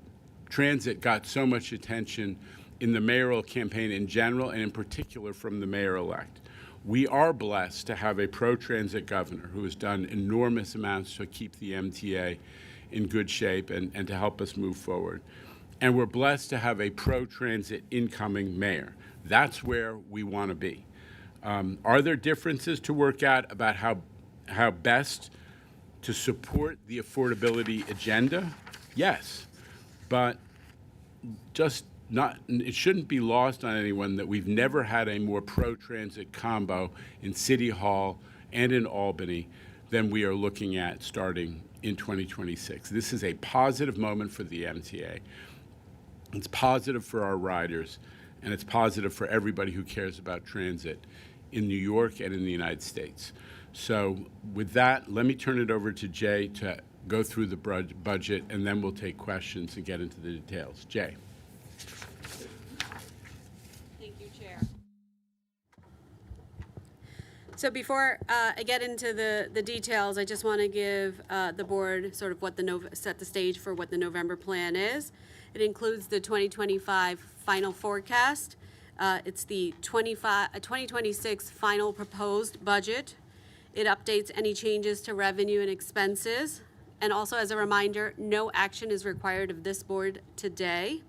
transit got so much attention in the mayoral campaign in general, and in particular from the mayor-elect. We are blessed to have a pro-transit governor who has done enormous amounts to keep the MTA in good shape and to help us move forward. And we're blessed to have a pro-transit incoming mayor. That's where we want to be. Are there differences to work out about how best to support the affordability agenda? Yes, but it shouldn't be lost on anyone that we've never had a more pro-transit combo in City Hall and in Albany than we are looking at starting in 2026. This is a positive moment for the MTA. It's positive for our riders, and it's positive for everybody who cares about transit in New York and in the United States. So with that, let me turn it over to Jay to go through the budget, and then we'll take questions and get into the details. Jay. Thank you, Chair. So before I get into the details, I just want to give the board sort of set the stage for what the November plan is. It includes the 2025 final forecast. It's the 2026 final proposed budget. It updates any changes to revenue and expenses. And also, as a reminder, no action is required of this board today.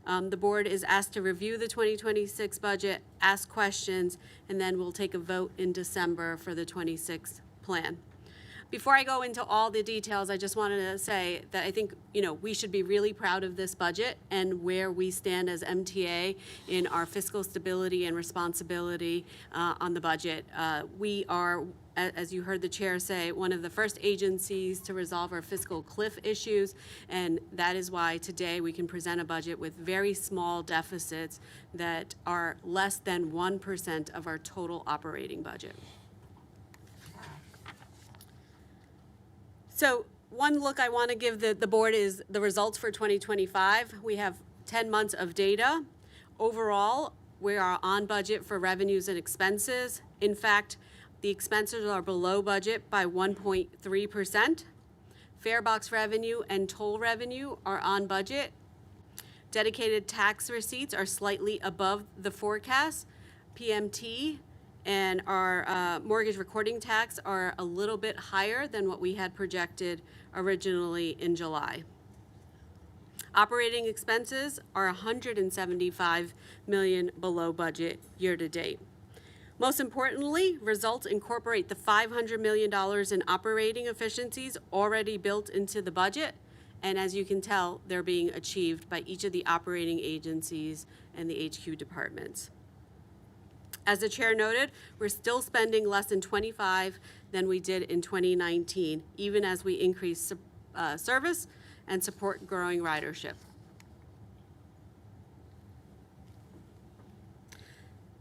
The board is asked to review the 2026 budget, ask questions, and then we'll take a vote in December for the 26 plan. Before I go into all the details, I just wanted to say that I think, we should be really proud of this budget and where we stand as MTA in our fiscal stability and responsibility on the budget. We are as you heard the chair say, one of the first agencies to resolve our fiscal cliff issues, and that is why today we can present a budget with very small deficits that are less than 1% of our total operating budget. So one look I want to give the board is the results for 2025. We have 10 months of data. Overall, we are on budget for revenues and expenses. In fact, the expenses are below budget by 1.3%. Fare box revenue and toll revenue are on budget. Dedicated tax receipts are slightly above the forecast. PMT and our mortgage recording tax are a little bit higher than what we had projected originally in July. Operating expenses are $175 million below budget year to date. Most importantly, results incorporate the $500 million in operating efficiencies already built into the budget, and as you can tell, they're being achieved by each of the operating agencies and the HQ departments. As the chair noted, we're still spending less than 25 than we did in 2019, even as we increase service and support growing ridership.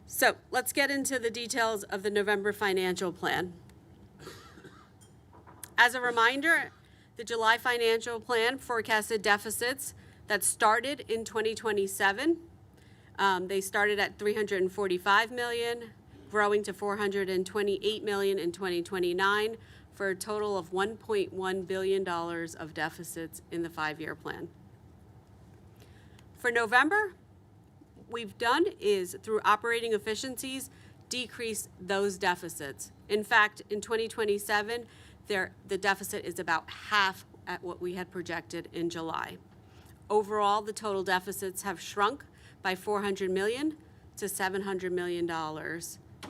So let's get into the details of the November financial plan. As a reminder, the July financial plan forecasted deficits that started in 2027. They started at $345 million, growing to $428 million in 2029, for a total of $1.1 billion of deficits in the 5-year plan. For November, we've done is, through operating efficiencies, decrease those deficits. In fact, in 2027, the deficit is about half at what we had projected in July. Overall, the total deficits have shrunk by $400 million to $700 million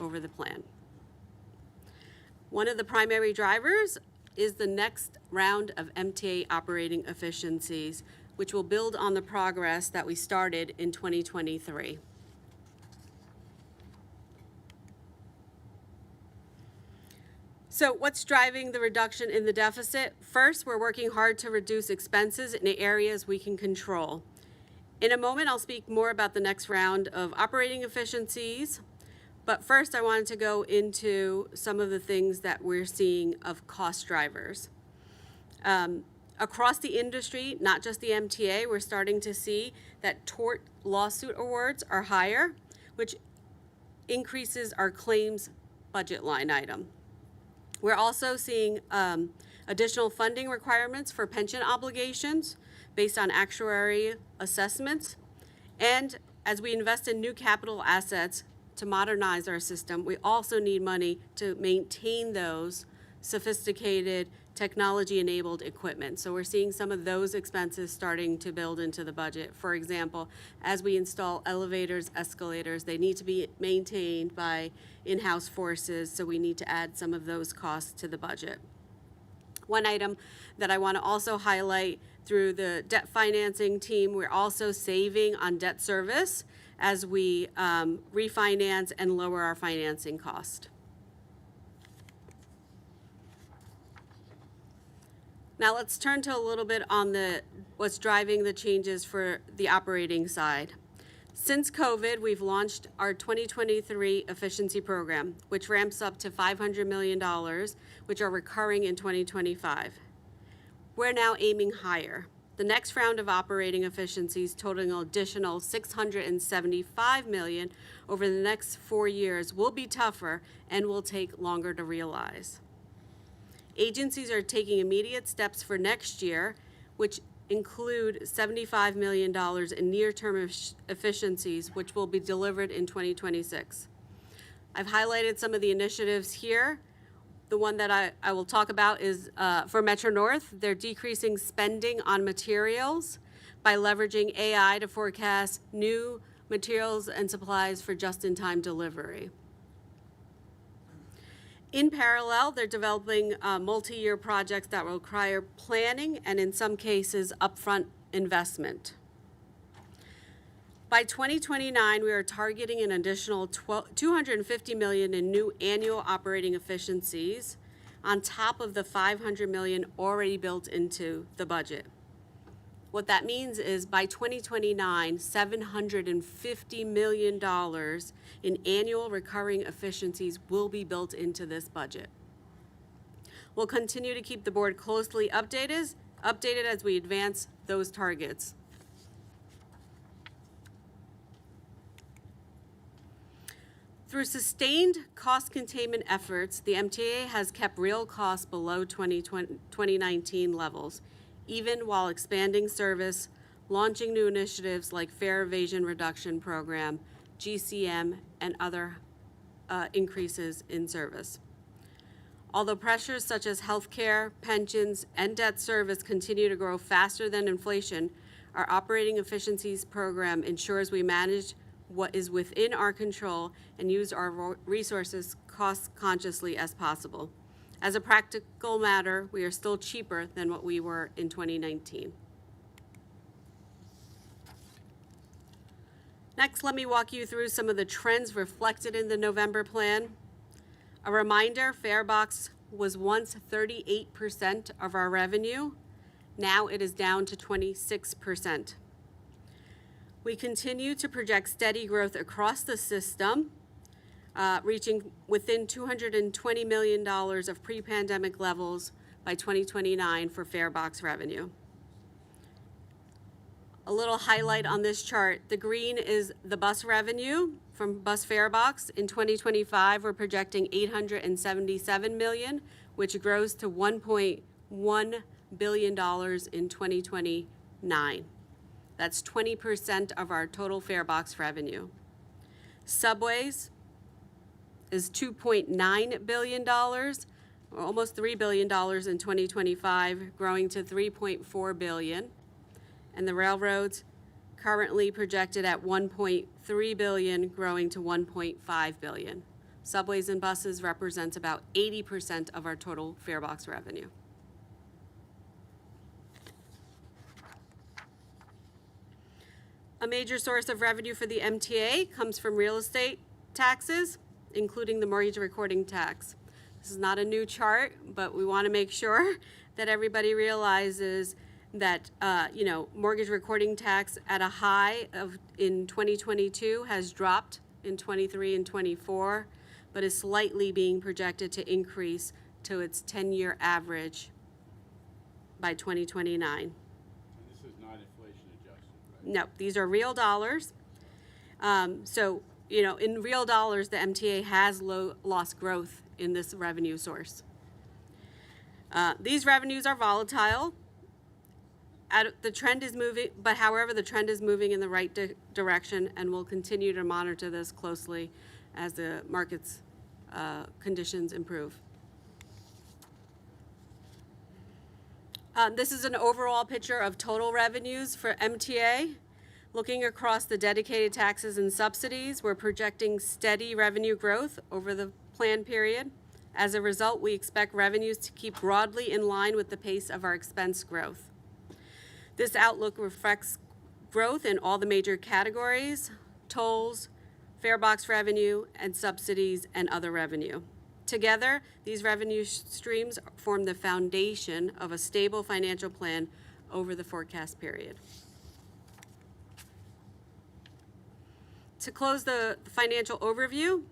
over the plan. One of the primary drivers is the next round of MTA operating efficiencies, which will build on the progress that we started in 2023. So what's driving the reduction in the deficit? First, we're working hard to reduce expenses in the areas we can control. In a moment, I'll speak more about the next round of operating efficiencies. But first, I wanted to go into some of the things that we're seeing of cost drivers. Across the industry, not just the MTA, we're starting to see that tort lawsuit awards are higher, which increases our claims budget line item. We're also seeing additional funding requirements for pension obligations based on actuary assessments. And as we invest in new capital assets to modernize our system, we also need money to maintain those sophisticated technology-enabled equipment. So we're seeing some of those expenses starting to build into the budget. For example, as we install elevators, escalators, they need to be maintained by in-house forces, so we need to add some of those costs to the budget. One item that I want to also highlight, through the debt financing team, we're also saving on debt service as we refinance and lower our financing cost. Now let's turn to a little bit on what's driving the changes for the operating side. Since COVID, we've launched our 2023 efficiency program, which ramps up to $500 million, which are recurring in 2025. We're now aiming higher. The next round of operating efficiencies, totaling an additional $675 million over the next 4 years, will be tougher and will take longer to realize. Agencies are taking immediate steps for next year, which include $75 million in near-term efficiencies, which will be delivered in 2026. I've highlighted some of the initiatives here. The one that I will talk about is for Metro North. They're decreasing spending on materials by leveraging AI to forecast new materials and supplies for just-in-time delivery. In parallel, they're developing multi-year projects that will require planning and, in some cases, upfront investment. By 2029, we are targeting an additional $250 million in new annual operating efficiencies on top of the $500 million already built into the budget. What that means is by 2029, $750 million in annual recurring efficiencies will be built into this budget. We'll continue to keep the board closely updated as we advance those targets. Through sustained cost containment efforts, the MTA has kept real costs below 2019 levels, even while expanding service, launching new initiatives like Fare Evasion Reduction Program, GCM, and other increases in service. Although pressures such as healthcare, pensions, and debt service continue to grow faster than inflation, our operating efficiencies program ensures we manage what is within our control and use our resources cost-consciously as possible. As a practical matter, we are still cheaper than what we were in 2019. Next, let me walk you through some of the trends reflected in the November plan. A reminder, Farebox was once 38% of our revenue. Now it is down to 26%. We continue to project steady growth across the system, reaching within $220 million of pre-pandemic levels by 2029 for Farebox revenue. A little highlight on this chart, the green is the bus revenue from Bus Farebox. In 2025, we're projecting $877 million, which grows to $1.1 billion in 2029. That's 20% of our total Farebox revenue. Subways is $2.9 billion, or almost $3 billion in 2025, growing to $3.4 billion. And the railroads currently projected at $1.3 billion, growing to $1.5 billion. Subways and buses represents about 80% of our total Farebox revenue. A major source of revenue for the MTA comes from real estate taxes, including the mortgage recording tax. This is not a new chart, but we want to make sure that everybody realizes that mortgage recording tax at a high of in 2022 has dropped in 23 and 24, but is slightly being projected to increase to its 10-year average by 2029. This is not inflation adjusted, right? No, these are real dollars. In real dollars, the MTA has lost growth in this revenue source. These revenues are volatile. The trend is moving, however, the trend is moving in the right direction, and we'll continue to monitor this closely as the market's conditions improve. This is an overall picture of total revenues for MTA. Looking across the dedicated taxes and subsidies, we're projecting steady revenue growth over the plan period. As a result, we expect revenues to keep broadly in line with the pace of our expense growth. This outlook reflects growth in all the major categories: tolls, Farebox revenue, and subsidies and other revenue. Together, these revenue streams form the foundation of a stable financial plan over the forecast period. To close the financial overview,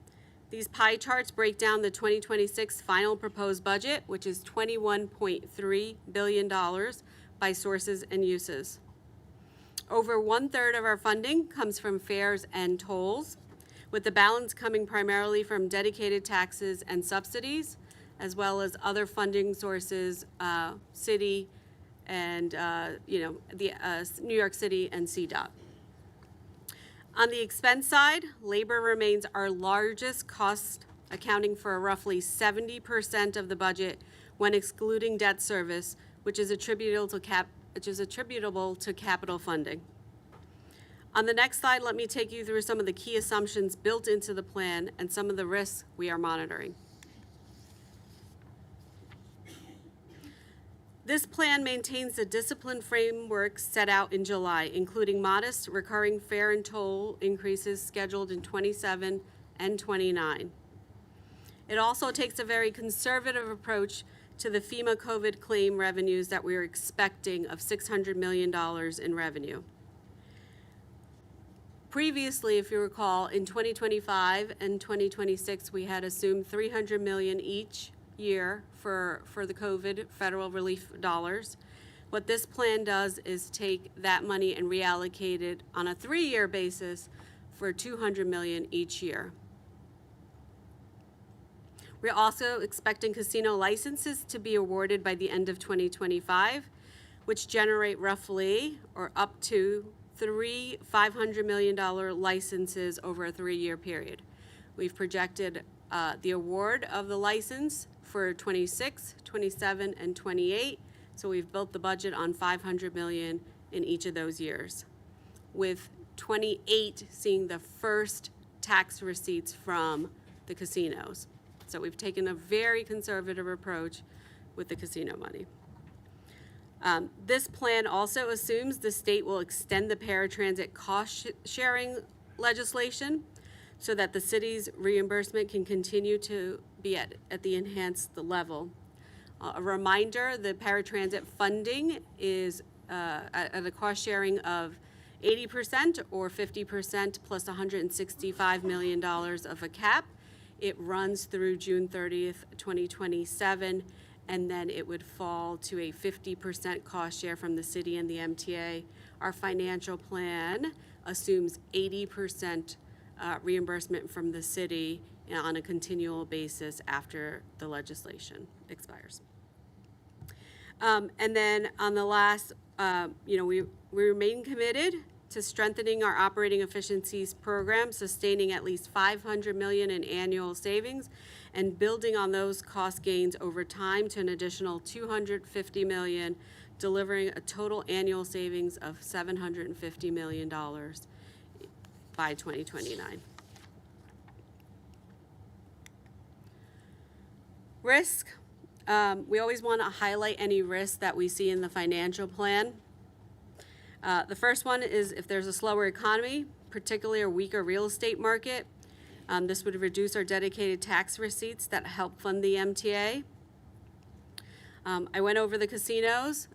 these pie charts break down the 2026 final proposed budget, which is $21.3 billion by sources and uses. Over 1/3 of our funding comes from fares and tolls, with the balance coming primarily from dedicated taxes and subsidies, as well as other funding sources, city and New York City and CDOT. On the expense side, labor remains our largest cost, accounting for roughly 70% of the budget when excluding debt service, which is attributable to capital funding. On the next slide, let me take you through some of the key assumptions built into the plan and some of the risks we are monitoring. This plan maintains the discipline framework set out in July, including modest recurring fare and toll increases scheduled in 27 and 29. It also takes a very conservative approach to the FEMA COVID claim revenues that we are expecting of $600 million in revenue. Previously, if you recall, in 2025 and 2026, we had assumed $300 million each year for the COVID federal relief dollars. What this plan does is take that money and reallocate it on a 3-year basis for $200 million each year. We're also expecting casino licenses to be awarded by the end of 2025, which generate roughly or up to 3 $500 million licenses over a 3-year period. We've projected the award of the license for 26, 27, and 28. So we've built the budget on $500 million in each of those years, with 28 seeing the first tax receipts from the casinos. So we've taken a very conservative approach with the casino money. This plan also assumes the state will extend the paratransit cost-sharing legislation so that the city's reimbursement can continue to be at the enhanced level. A reminder, the paratransit funding is at a cost sharing of 80% or 50% plus $165 million of a cap. It runs through June 30th, 2027, and then it would fall to a 50% cost share from the city and the MTA. Our financial plan assumes 80% reimbursement from the city on a continual basis after the legislation expires. And then on the last, we remain committed to strengthening our operating efficiencies program, sustaining at least $500 million in annual savings, and building on those cost gains over time to an additional $250 million, delivering a total annual savings of $750 million by 2029. Risk. We always want to highlight any risks that we see in the financial plan. The first one is if there's a slower economy, particularly a weaker real estate market. This would reduce our dedicated tax receipts that help fund the MTA. I went over the casinos.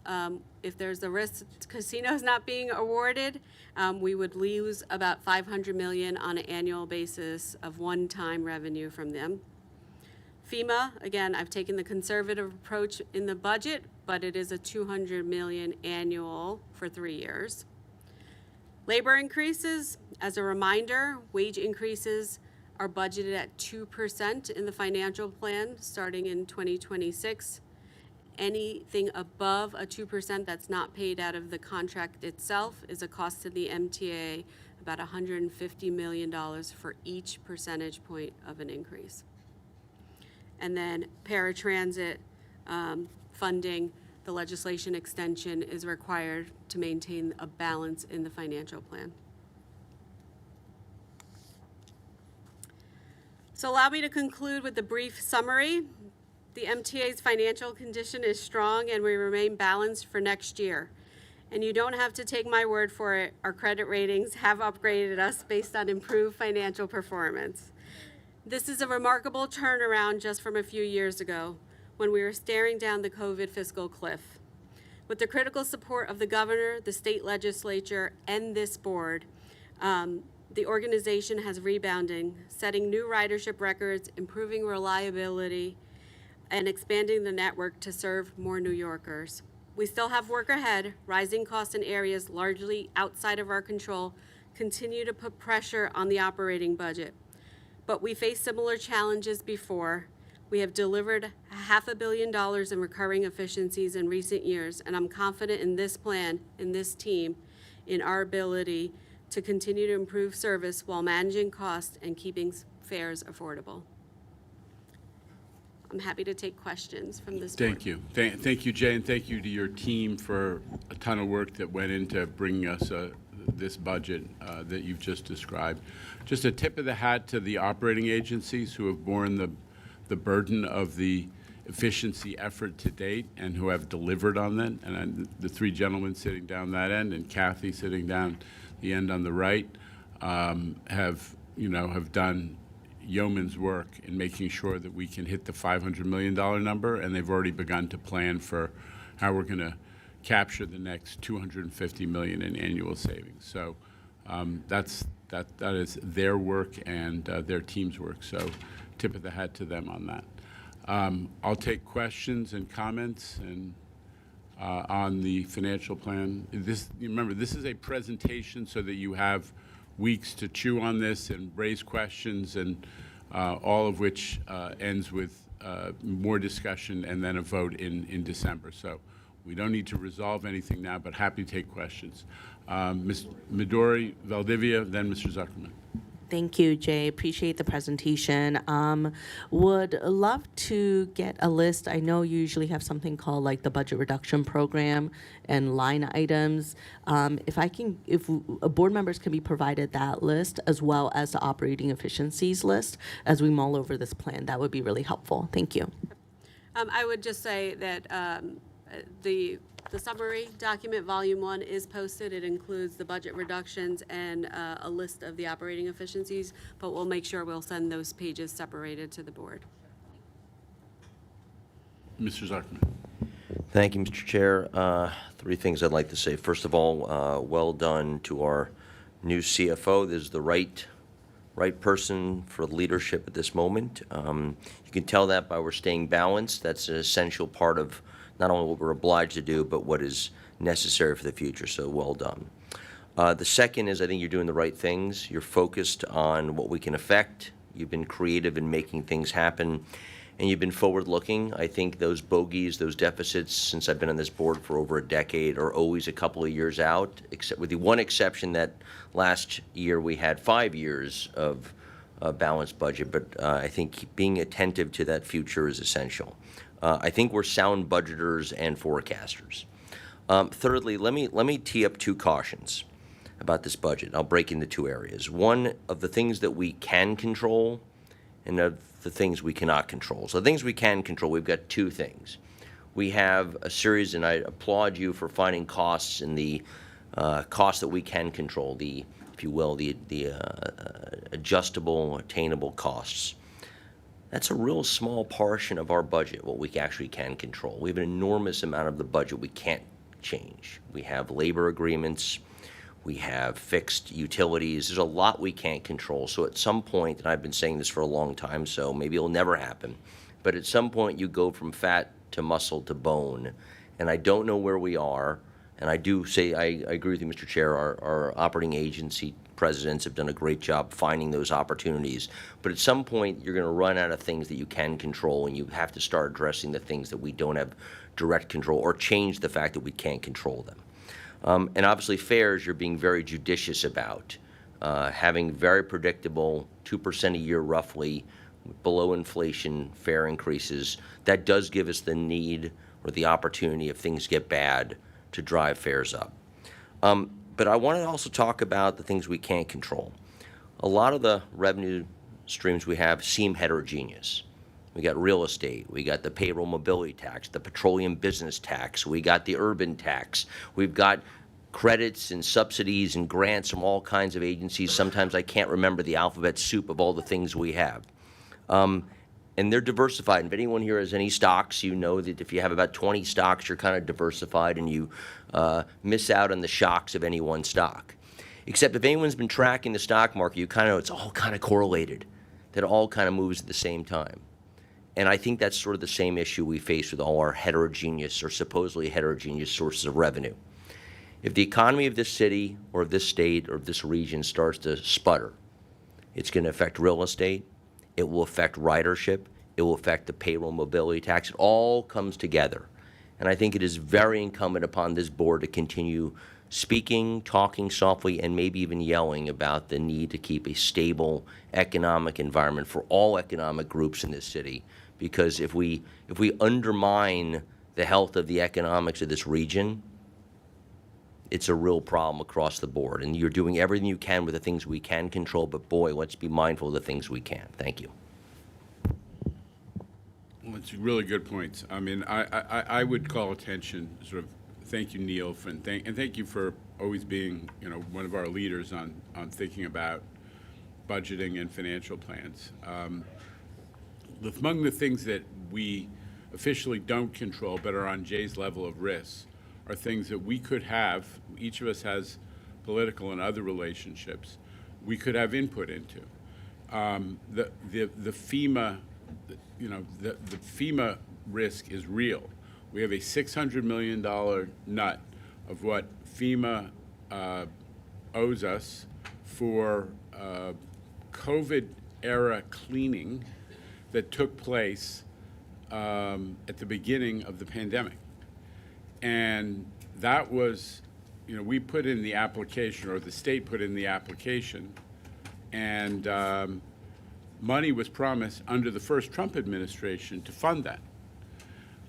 If there's a risk casinos not being awarded, we would lose about $500 million on an annual basis of one-time revenue from them. FEMA, again, I've taken the conservative approach in the budget, but it is a $200 million annual for 3 years. Labor increases, as a reminder, wage increases are budgeted at 2% in the financial plan starting in 2026. Anything above a 2% that's not paid out of the contract itself is a cost to the MTA, about $150 million for each percentage point of an increase. And then paratransit funding, the legislation extension is required to maintain a balance in the financial plan. So allow me to conclude with a brief summary. The MTA's financial condition is strong and we remain balanced for next year. And you don't have to take my word for it. Our credit ratings have upgraded us based on improved financial performance. This is a remarkable turnaround just from a few years ago when we were staring down the COVID fiscal cliff. With the critical support of the governor, the state legislature, and this board, the organization has rebounded, setting new ridership records, improving reliability, and expanding the network to serve more New Yorkers. We still have work ahead. Rising costs in areas largely outside of our control continue to put pressure on the operating budget. But we faced similar challenges before. We have delivered $500 million in recurring efficiencies in recent years, and I'm confident in this plan, in this team, in our ability to continue to improve service while managing costs and keeping fares affordable. I'm happy to take questions from this board. Thank you. Thank you, Jay, and thank you to your team for a ton of work that went into bringing us this budget that you've just described. Just a tip of the hat to the operating agencies who have borne the burden of the efficiency effort to date and who have delivered on that. And the three gentlemen sitting down that end and Kathy sitting down the end on the right have done yeoman's work in making sure that we can hit the $500 million number, and they've already begun to plan for how we're going to capture the next $250 million in annual savings. So that is their work and their team's work. So tip of the hat to them on that. I'll take questions and comments and on the financial plan. Remember, this is a presentation so that you have weeks to chew on this and raise questions, and all of which ends with more discussion and then a vote in December. So we don't need to resolve anything now, but happy to take questions. Ms. Midori, Valdivia, then Mr. Zuckerman. Thank you, Jay. Appreciate the presentation. Would love to get a list. I know you usually have something called like the budget reduction program and line items. If board members can be provided that list as well as the operating efficiencies list as we mull over this plan, that would be really helpful. Thank you. I would just say that the summary document, volume 1, is posted. It includes the budget reductions and a list of the operating efficiencies, but we'll make sure we'll send those pages separated to the board. Mr. Zuckerman. Thank you, Mr. Chair. Three things I'd like to say. First of all, well done to our new CFO. This is the right person for leadership at this moment. You can tell that by we're staying balanced. That's an essential part of not only what we're obliged to do, but what is necessary for the future, so well done. The second is I think you're doing the right things. You're focused on what we can affect. You've been creative in making things happen, and you've been forward-looking. I think those bogeys, those deficits, since I've been on this board for over a decade, are always a couple of years out, except with the one exception that last year we had 5 years of a balanced budget, but I think being attentive to that future is essential. I think we're sound budgeters and forecasters. Thirdly, let me tee up two cautions about this budget. I'll break into two areas. One of the things that we can control and of the things we cannot control. So the things we can control, we've got two things. We have a series, and I applaud you for finding costs in the costs that we can control, the, if you will, the adjustable, attainable costs. That's a real small portion of our budget, what we actually can control. We have an enormous amount of the budget we can't change. We have labor agreements, we have fixed utilities. There's a lot we can't control. So at some point, and I've been saying this for a long time, so maybe it'll never happen, but at some point you go from fat to muscle to bone, and I don't know where we are. And I do say, I agree with you, Mr. Chair, our operating agency presidents have done a great job finding those opportunities. But at some point, you're going to run out of things that you can control, and you have to start addressing the things that we don't have direct control, or change the fact that we can't control them. And obviously, fares, you're being very judicious about, having very predictable 2% a year roughly, below inflation fare increases. That does give us the need or the opportunity, if things get bad, to drive fares up. But I want to also talk about the things we can't control. A lot of the revenue streams we have seem heterogeneous. We got real estate, we got the payroll mobility tax, the petroleum business tax, we got the urban tax, we've got credits and subsidies and grants from all kinds of agencies. Sometimes I can't remember the alphabet soup of all the things we have. And they're diversified. And if anyone here has any stocks, you know that if you have about 20 stocks, you're kind of diversified and you miss out on the shocks of any one stock. Except if anyone's been tracking the stock market, you kind of know it's all kind of correlated, that it all kind of moves at the same time. And I think that's sort of the same issue we face with all our heterogeneous or supposedly heterogeneous sources of revenue. If the economy of this city or of this state or of this region starts to sputter, it's going to affect real estate. It will affect ridership. It will affect the payroll mobility tax. It all comes together. And I think it is very incumbent upon this board to continue speaking, talking softly, and maybe even yelling about the need to keep a stable economic environment for all economic groups in this city. Because if we undermine the health of the economics of this region, it's a real problem across the board. And you're doing everything you can with the things we can control, but boy, let's be mindful of the things we can't. Thank you. Well, it's really good points. I mean, I would call attention, sort of, thank you, Neil, and thank you for always being, one of our leaders on thinking about budgeting and financial plans. Among the things that we officially don't control but are on Jay's level of risk are things that we could have, each of us has political and other relationships, we could have input into. The FEMA, the FEMA risk is real. We have a $600 million nut of what FEMA owes us for COVID-era cleaning that took place at the beginning of the pandemic. And that was, we put in the application, or the state put in the application, and money was promised under the first Trump administration to fund that.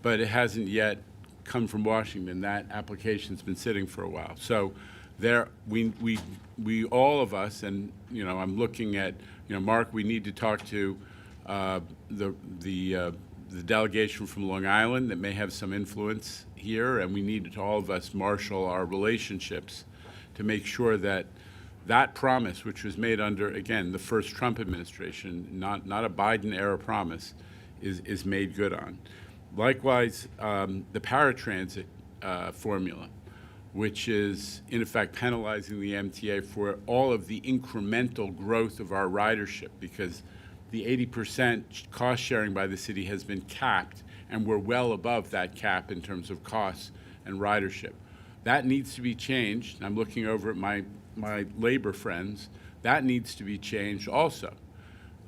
But it hasn't yet come from Washington. That application's been sitting for a while. So there, we all of us, and I'm looking at, Mark, we need to talk to the delegation from Long Island that may have some influence here, and we need to all of us marshal our relationships to make sure that that promise, which was made under, again, the first Trump administration, not a Biden-era promise, is made good on. Likewise, the paratransit formula, which is in effect penalizing the MTA for all of the incremental growth of our ridership, because the 80% cost sharing by the city has been capped, and we're well above that cap in terms of costs and ridership. That needs to be changed. I'm looking over at my labor friends. That needs to be changed also.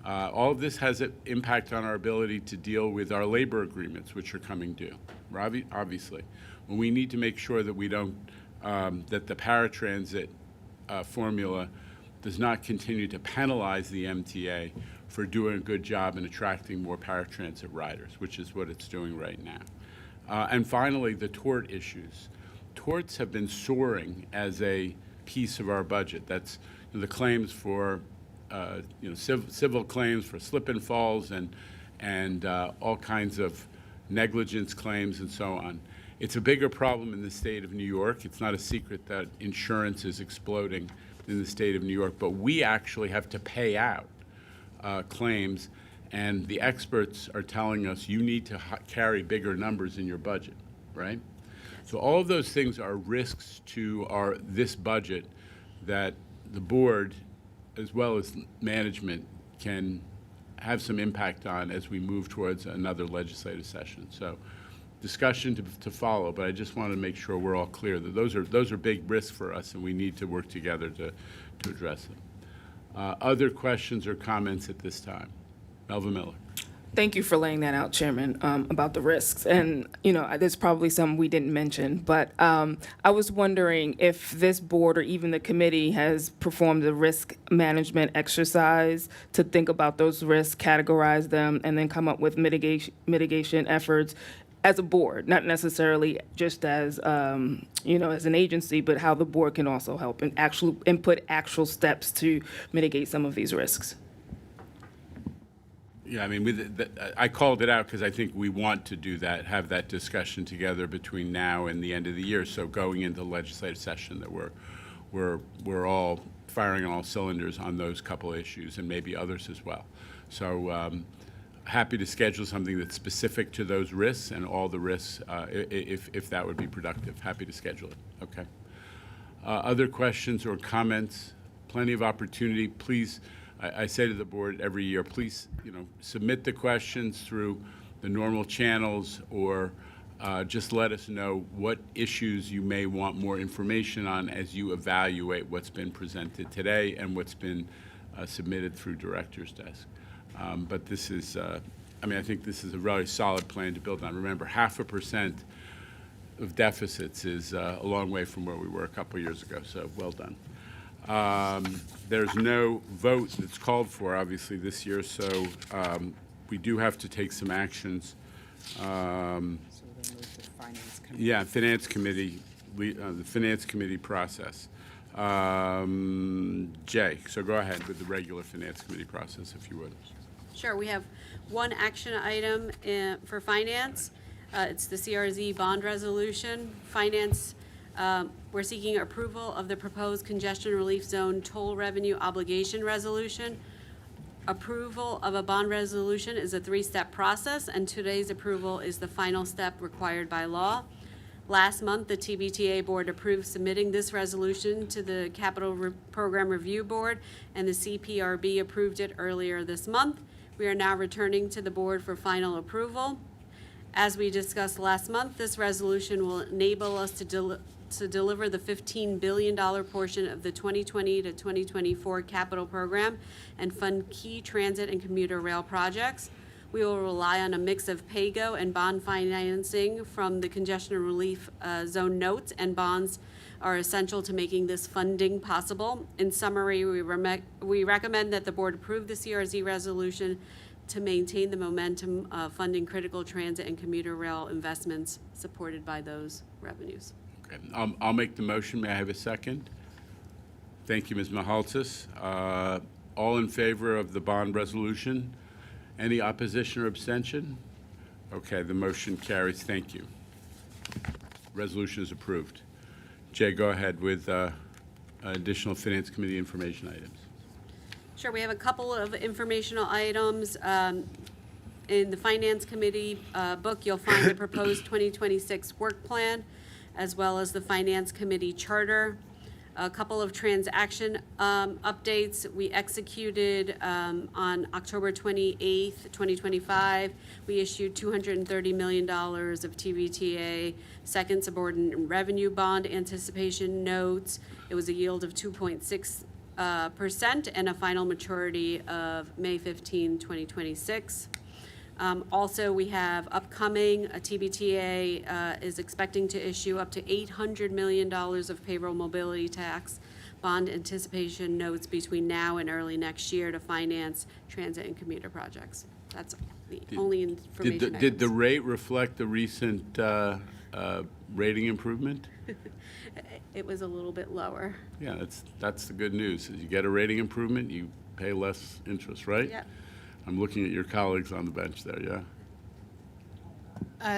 All of this has an impact on our ability to deal with our labor agreements, which are coming due, obviously. And we need to make sure that we don't, that the paratransit formula does not continue to penalize the MTA for doing a good job in attracting more paratransit riders, which is what it's doing right now. And finally, the tort issues. Torts have been soaring as a piece of our budget. That's the claims for, civil claims for slip and falls and all kinds of negligence claims and so on. It's a bigger problem in the state of New York. It's not a secret that insurance is exploding in the state of New York, but we actually have to pay out claims, and the experts are telling us you need to carry bigger numbers in your budget, right? So all of those things are risks to this budget that the board, as well as management, can have some impact on as we move towards another legislative session. So discussion to follow, but I just want to make sure we're all clear that those are big risks for us, and we need to work together to address them. Other questions or comments at this time? Melva Miller. Thank you for laying that out, Chairman, about the risks. And, there's probably some we didn't mention, but I was wondering if this board or even the committee has performed a risk management exercise to think about those risks, categorize them, and then come up with mitigation efforts as a board, not necessarily just as, as an agency, but how the board can also help and put actual steps to mitigate some of these risks. Yeah, I mean, I called it out because I think we want to do that, have that discussion together between now and the end of the year. So going into the legislative session, that we're all firing on all cylinders on those couple issues, and maybe others as well. So happy to schedule something that's specific to those risks and all the risks, if that would be productive. Happy to schedule it. Okay. Other questions or comments? Plenty of opportunity. Please. I say to the board every year, please, submit the questions through the normal channels, or just let us know what issues you may want more information on as you evaluate what's been presented today and what's been submitted through Director's Desk. But this is, I think this is a really solid plan to build on. Remember, 0.5% of deficits is a long way from where we were a couple years ago, so well done. There's no vote that's called for, obviously, this year, so we do have to take some actions. Yeah, Finance Committee, the Finance Committee process. Jay, so go ahead with the regular Finance Committee process, if you would. Sure, we have one action item for finance. It's the CRZ bond resolution. Finance, we're seeking approval of the proposed congestion relief zone toll revenue obligation resolution. Approval of a bond resolution is a three-step process, and today's approval is the final step required by law. Last month, the TBTA Board approved submitting this resolution to the Capital Program Review Board, and the CPRB approved it earlier this month. We are now returning to the board for final approval. As we discussed last month, this resolution will enable us to deliver the $15 billion portion of the 2020 to 2024 capital program and fund key transit and commuter rail projects. We will rely on a mix of PAYGO and bond financing from the congestion relief zone notes, and bonds are essential to making this funding possible. In summary, we recommend that the board approve the CRZ resolution to maintain the momentum of funding critical transit and commuter rail investments supported by those revenues. Okay. I'll make the motion. May I have a second? Thank you, Ms. Mahaltzis. All in favor of the bond resolution? Any opposition or abstention? Okay, the motion carries. Thank you. Resolution is approved. Jay, go ahead with additional Finance Committee information items. Sure, we have a couple of informational items. In the Finance Committee book, you'll find the proposed 2026 work plan, as well as the Finance Committee charter. A couple of transaction updates. We executed on October 28th, 2025. We issued $230 million of TBTA second subordinate revenue bond anticipation notes. It was a yield of 2.6% and a final maturity of May 15, 2026. Also, we have upcoming, TBTA is expecting to issue up to $800 million of payroll mobility tax bond anticipation notes between now and early next year to finance transit and commuter projects. That's the only information. Did the rate reflect the recent rating improvement? It was a little bit lower. Yeah, that's the good news. Is you get a rating improvement, you pay less interest, right? Yeah. I'm looking at your colleagues on the bench there, yeah?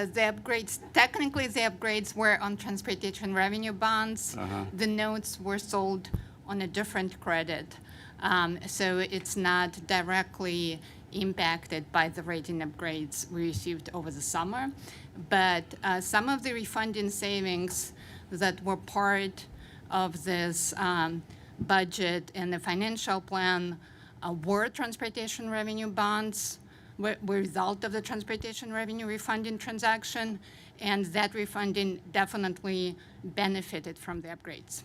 The upgrades, technically the upgrades were on transportation revenue bonds. The notes were sold on a different credit. So it's not directly impacted by the rating upgrades we received over the summer. But some of the refunding savings that were part of this budget and the financial plan were transportation revenue bonds, were result of the transportation revenue refunding transaction, and that refunding definitely benefited from the upgrades.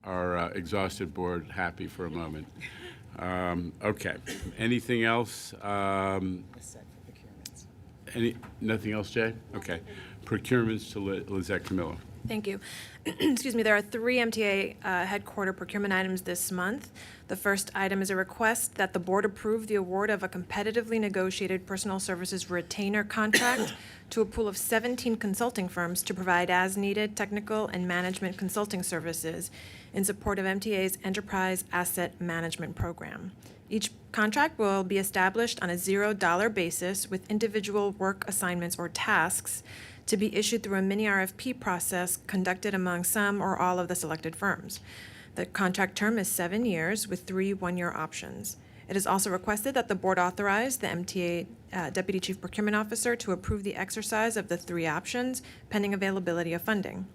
Our exhausted board happy for a moment. Okay. Anything else? Nothing else, Jay? Okay. Procurements to Lizette Camillo. Thank you. Excuse me, there are 3 MTA headquarter procurement items this month. The first item is a request that the board approve the award of a competitively negotiated personal services retainer contract to a pool of 17 consulting firms to provide as-needed technical and management consulting services in support of MTA's Enterprise Asset Management Program. Each contract will be established on a $0 basis with individual work assignments or tasks to be issued through a mini RFP process conducted among some or all of the selected firms. The contract term is 7 years with 3 one-year options. It is also requested that the board authorize the MTA Deputy Chief Procurement Officer to approve the exercise of the 3 options pending availability of funding.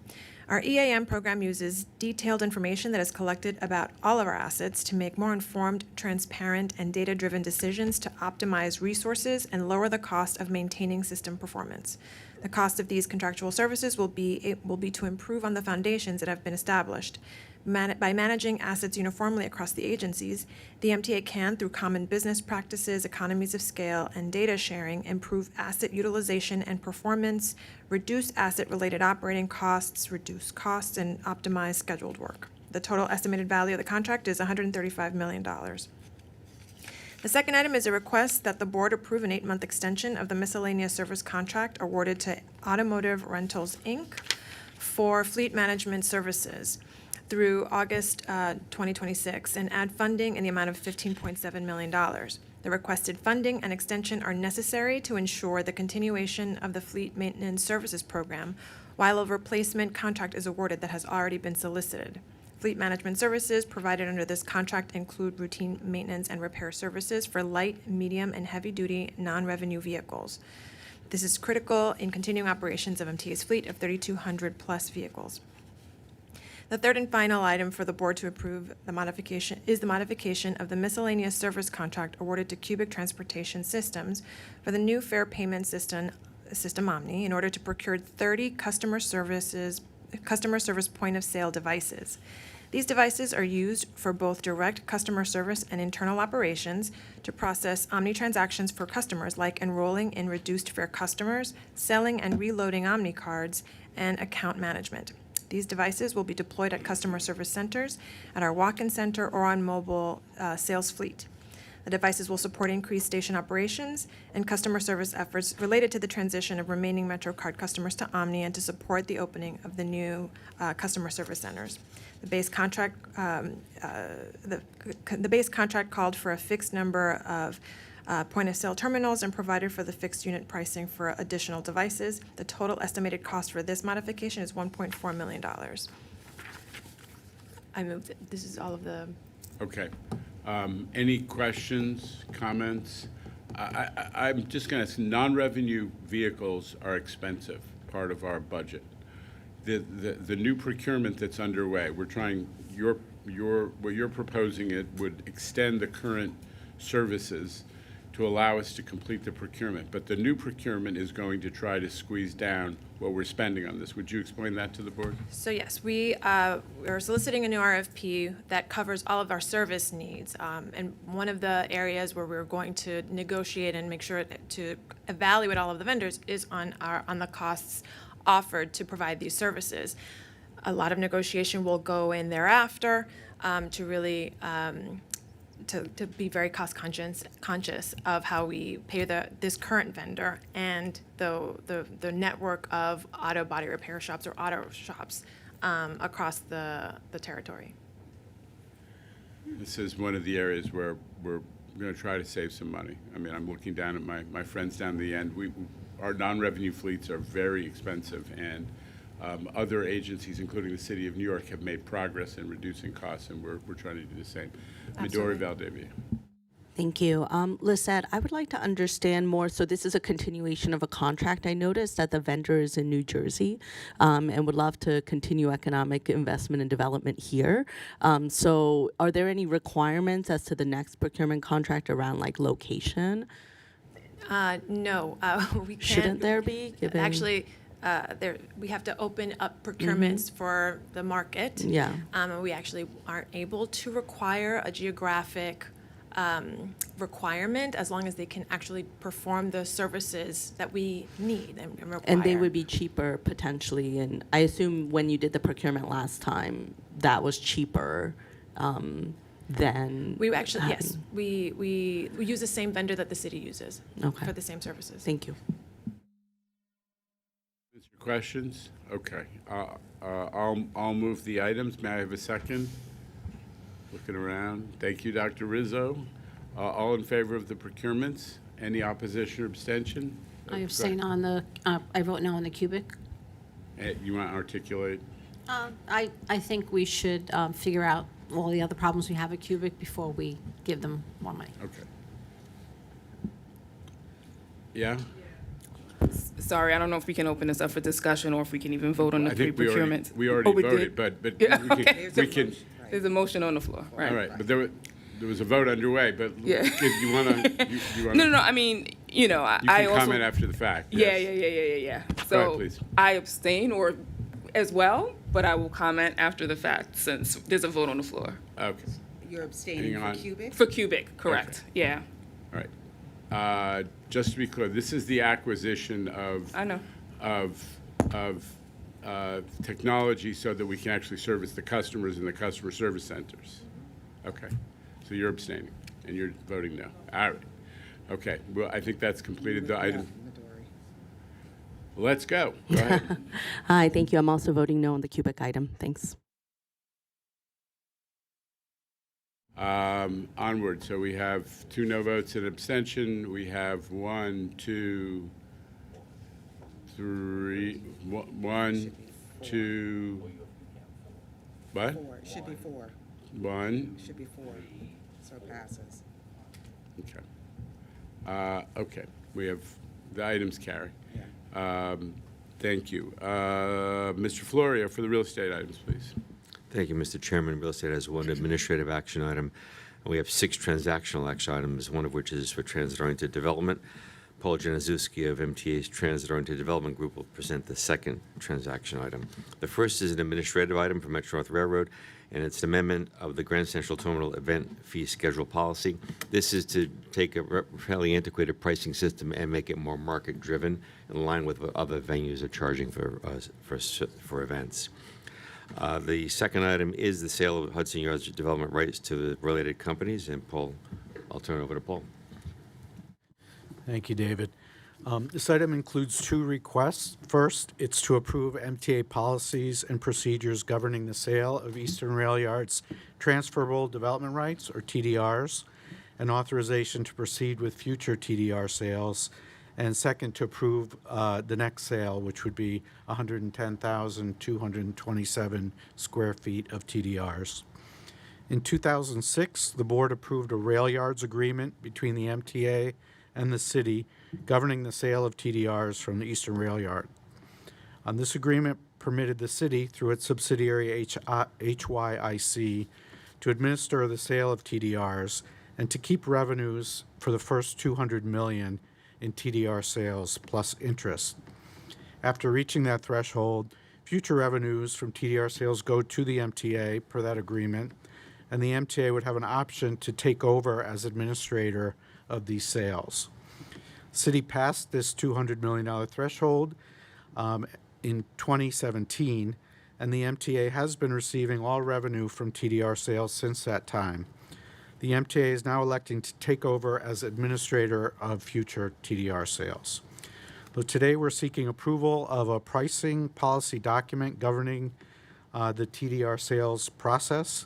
Our EAM program uses detailed information that is collected about all of our assets to make more informed, transparent, and data-driven decisions to optimize resources and lower the cost of maintaining system performance. The cost of these contractual services will be to improve on the foundations that have been established. By managing assets uniformly across the agencies, the MTA can, through common business practices, economies of scale, and data sharing, improve asset utilization and performance, reduce asset-related operating costs, reduce costs, and optimize scheduled work. The total estimated value of the contract is $135 million. The second item is a request that the board approve an 8-month extension of the miscellaneous service contract awarded to Automotive Rentals, Inc. for fleet management services. through August 2026 and add funding in the amount of $15.7 million. The requested funding and extension are necessary to ensure the continuation of the Fleet Maintenance Services Program while a replacement contract is awarded that has already been solicited. Fleet management services provided under this contract include routine maintenance and repair services for light, medium, and heavy-duty non-revenue vehicles. This is critical in continuing operations of MTA's fleet of 3,200-plus vehicles. The third and final item for the board to approve the modification of the miscellaneous service contract awarded to Cubic Transportation Systems for the new fare payment system Omni in order to procure 30 customer service point-of-sale devices. These devices are used for both direct customer service and internal operations to process Omni transactions for customers like enrolling in reduced fare customers, selling and reloading Omni cards, and account management. These devices will be deployed at customer service centers, at our walk-in center, or on mobile sales fleet. The devices will support increased station operations and customer service efforts related to the transition of remaining MetroCard customers to Omni and to support the opening of the new customer service centers. The base contract, the base contract called for a fixed number of point-of-sale terminals and provided for the fixed unit pricing for additional devices. The total estimated cost for this modification is $1.4 million. I move that this is all of the. Okay. Any questions, comments? I'm just going to say non-revenue vehicles are expensive, part of our budget. The new procurement that's underway, we're trying, what you're proposing, it would extend the current services to allow us to complete the procurement. But the new procurement is going to try to squeeze down what we're spending on this. Would you explain that to the board? So yes, we are soliciting a new RFP that covers all of our service needs. And one of the areas where we're going to negotiate and make sure to evaluate all of the vendors is on the costs offered to provide these services. A lot of negotiation will go in thereafter to really to be very cost conscious of how we pay this current vendor and the network of auto body repair shops or auto shops across the territory. This is one of the areas where we're going to try to save some money. I mean, I'm looking down at my friends down the end. Our non-revenue fleets are very expensive, and other agencies, including the City of New York, have made progress in reducing costs, and we're trying to do the same. Midori Valdivia. Thank you. Lisette, I would like to understand more. So this is a continuation of a contract. I noticed that the vendor is in New Jersey and would love to continue economic investment and development here. So are there any requirements as to the next procurement contract around like location? No, we can't. Shouldn't there be? Given Actually, we have to open up procurements for the market. Yeah. We actually aren't able to require a geographic requirement as long as they can actually perform the services that we need and require. And they would be cheaper potentially. And I assume when you did the procurement last time, that was cheaper than. We actually, yes, we use the same vendor that the city uses for the same services. Thank you. Questions? Okay. I'll move the items. May I have a second? Looking around. Thank you, Dr. Rizzo. All in favor of the procurements? Any opposition or abstention? I abstain on the, I vote no on the cubic. You want to articulate? I think we should figure out all the other problems we have at cubic before we give them more money. Okay. Yeah? Sorry, I don't know if we can open this up for discussion or if we can even vote on the three procurements. We already voted, but Yeah, we can. There's a motion on the floor, right? All right, but there was a vote underway, but Yeah. if you want to. No, I mean, you know, You I can also. comment after the fact. Yeah. Yes. So Go ahead, please. I abstain or as well, but I will comment after the fact since there's a vote on the floor. Okay. You're abstaining Hang for on. cubic? For cubic, correct, yeah. All right. Just to be clear, this is the acquisition of. I know. Of technology so that we can actually service the customers in the customer service centers. Okay. So you're abstaining and you're voting no. All right. Okay. Well, I think that's completed the item. Let's go. Go ahead. Hi, thank you. I'm also voting no on the cubic item. Thanks. Onward. So we have 2 no votes and abstention. We have 1, 2, 3, 1, 2. What? 4. It should be 4. 1. It should be 4. So it passes. Okay. Okay. We have the items carry. Thank you. Mr. Florio for the real estate items, please. Thank you, Mr. Chairman. Real estate has 1 administrative action item, and we have 6 transactional action items, one of which is for transit-oriented development. Paul Januszewski of MTA's Transit-Oriented Development Group will present the second transaction item. The first is an administrative item for Metro North Railroad, and it's an amendment of the Grand Central Terminal event fee schedule policy. This is to take a fairly antiquated pricing system and make it more market-driven, in line with what other venues are charging for events. The second item is the sale of Hudson Yards development rights to the related companies, and Paul, I'll turn it over to Paul. Thank you, David. This item includes 2 requests. First, it's to approve MTA policies and procedures governing the sale of Eastern Rail Yards transferable development rights, or TDRs, and authorization to proceed with future TDR sales. And second, to approve the next sale, which would be 110,227 square feet of TDRs. In 2006, the board approved a rail yards agreement between the MTA and the city governing the sale of TDRs from the Eastern Rail Yard. This agreement permitted the city, through its subsidiary HYIC, to administer the sale of TDRs and to keep revenues for the first $200 million in TDR sales plus interest. After reaching that threshold, future revenues from TDR sales go to the MTA per that agreement, and the MTA would have an option to take over as administrator of these sales. City passed this $200 million threshold in 2017, and the MTA has been receiving all revenue from TDR sales since that time. The MTA is now electing to take over as administrator of future TDR sales. So today we're seeking approval of a pricing policy document governing the TDR sales process.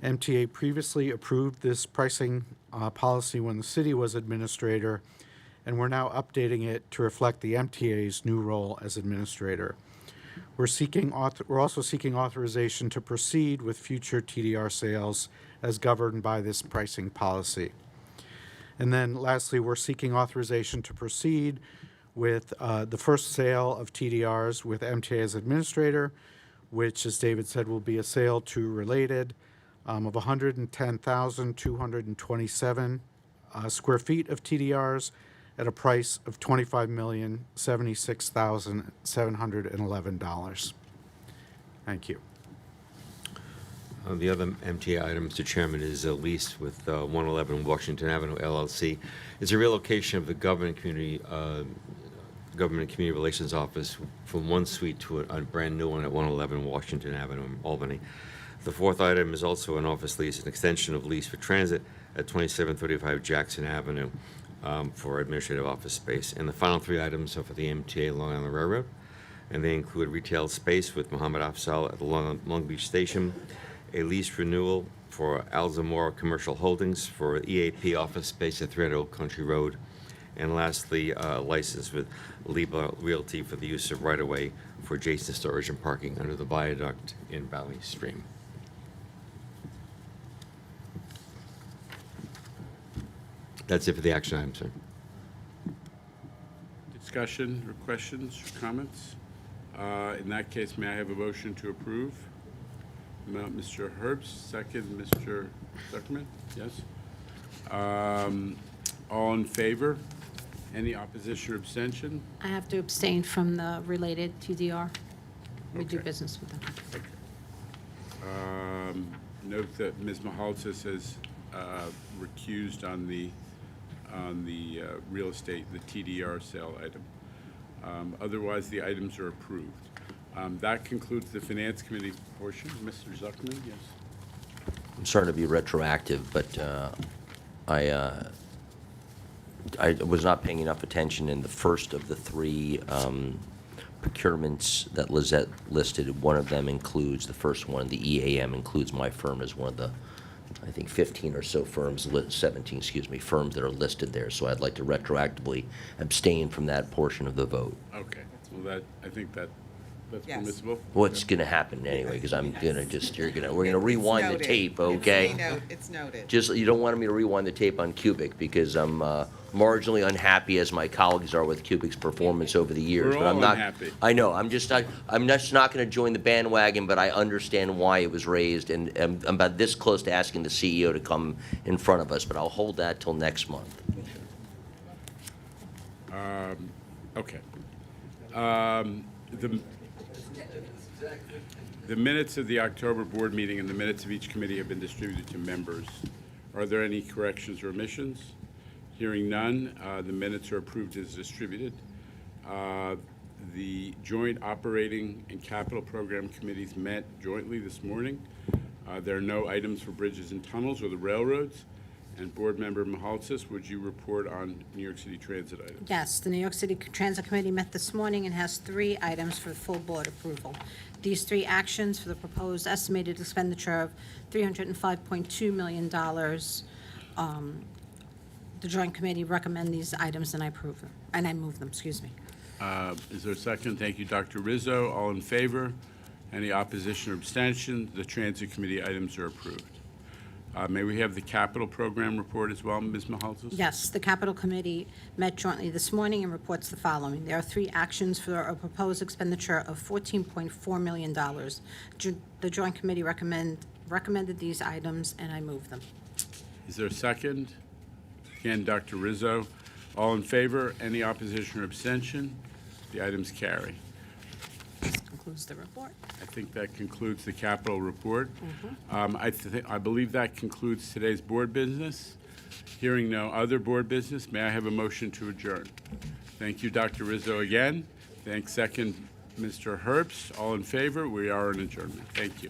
MTA previously approved this pricing policy when the city was administrator, and we're now updating it to reflect the MTA's new role as administrator. We're also seeking authorization to proceed with future TDR sales as governed by this pricing policy. And then lastly, we're seeking authorization to proceed with the first sale of TDRs with MTA as administrator, which, as David said, will be a sale to Related of 110,227 square feet of TDRs at a price of $25,076,711. Thank you. The other MTA item, Mr. Chairman, is a lease with 111 Washington Avenue LLC. It's a relocation of the Government and Community Relations Office from one suite to a brand new one at 111 Washington Avenue in Albany. The fourth item is also an office lease, an extension of lease for transit at 2735 Jackson Avenue for administrative office space. And the final 3 items are for the MTA Long Island Railroad, and they include retail space with Mohammed Afzal at the Long Beach Station, a lease renewal for Alzamora Commercial Holdings for EAP office space at 300 Old Country Road, and lastly, a license with Liba Realty for the use of right-of-way for adjacent storage and parking under the viaduct in Valley Stream. That's it for the action item, sir. Discussion or questions or comments? In that case, may I have a motion to approve? Mr. Herbst, second. Mr. Zuckerman? Yes. All in favor? Any opposition or abstention? I have to abstain from the related TDR. We do Okay. business with them. Note that Ms. Mahaltzis has recused on the real estate, the TDR sale item. Otherwise, the items are approved. That concludes the Finance Committee portion. Mr. Zuckerman, yes. I'm sorry to be retroactive, but I was not paying enough attention in the first of the 3 procurements that Lizette listed. One of them includes, the first one, the EAM, includes my firm as one of the I think 15 or so firms, 17, excuse me, firms that are listed there. So I'd like to retroactively abstain from that portion of the vote. Okay, well, I think that's Yes. permissible. What's going to happen anyway? Because I'm gonna just we're gonna It's rewind the noted. tape, okay? It's noted. Just you don't want me to rewind the tape on Cubic because I'm marginally unhappy as my colleagues are with Cubic's performance over the years. We're but I'm all not. unhappy. I know. I'm just not going to join the bandwagon. But I understand why it was raised, and I'm about this close to asking the CEO to come in front of us. But I'll hold that till next month. Okay. The minutes of the October board meeting and the minutes of each committee have been distributed to members. Are there any corrections or omissions? Hearing none, the minutes are approved as distributed. The joint operating and capital program committees met jointly this morning. There are no items for bridges and tunnels or the railroads. And Board Member Mahaltzis, would you report on New York City transit items? Yes, the New York City Transit Committee met this morning and has 3 items for full board approval. These 3 actions for the proposed estimated expenditure of $305.2 million. The Joint Committee recommend these items and I approve them, and I move them, excuse me. Is there a second? Thank you, Dr. Rizzo. All in favor? Any opposition or abstention? The Transit Committee items are approved. May we have the capital program report as well, Ms. Mahaltzis? Yes, the Capital Committee met jointly this morning and reports the following. There are 3 actions for a proposed expenditure of $14.4 million. The Joint Committee recommended these items, and I move them. Is there a second? Again, Dr. Rizzo. All in favor? Any opposition or abstention? The items carry. This concludes the report. I think that concludes the capital report. I believe that concludes today's board business. Hearing no other board business, may I have a motion to adjourn? Thank you, Dr. Rizzo, again. Thanks, second, Mr. Herbst. All in favor? We are in adjournment. Thank you.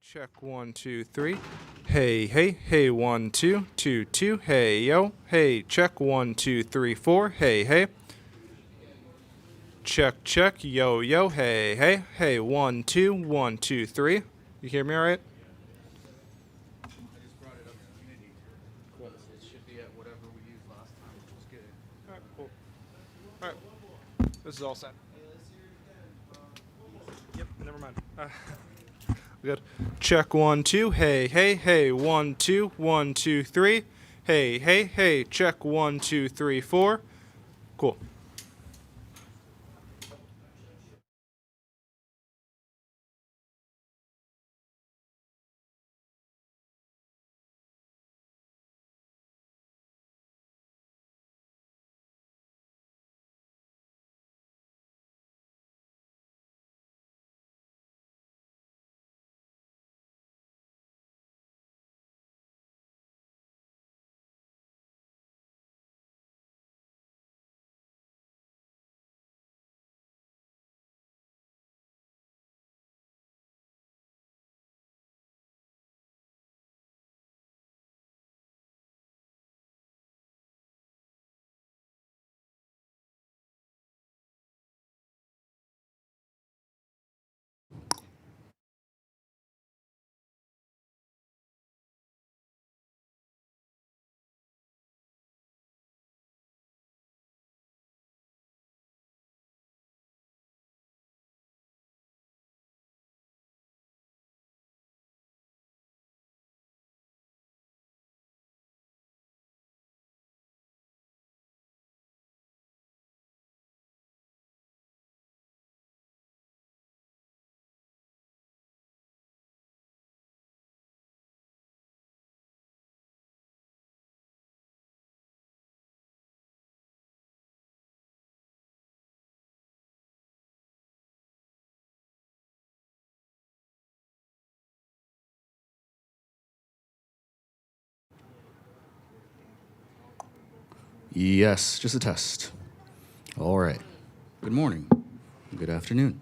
Check 1, 2, 3. Hey, hey, hey, 1, 2, 2, 2. Hey, yo, hey, check 1, 2, 3, 4. Hey, hey. Check, check, yo, yo, hey, hey, hey, 1, 2, 1, 2, 3. You hear me all right? I just brought it up to committee. Cool. It should be at whatever we used last time, which was good. All right, cool. All right, this is all set. Yep, never mind. Good. Check 1, 2. Hey, hey, hey, 1, 2, 1, 2, 3. Hey, hey, hey, check 1, 2, 3, 4. Cool. Yes, just a test. All right. Good morning. Good afternoon.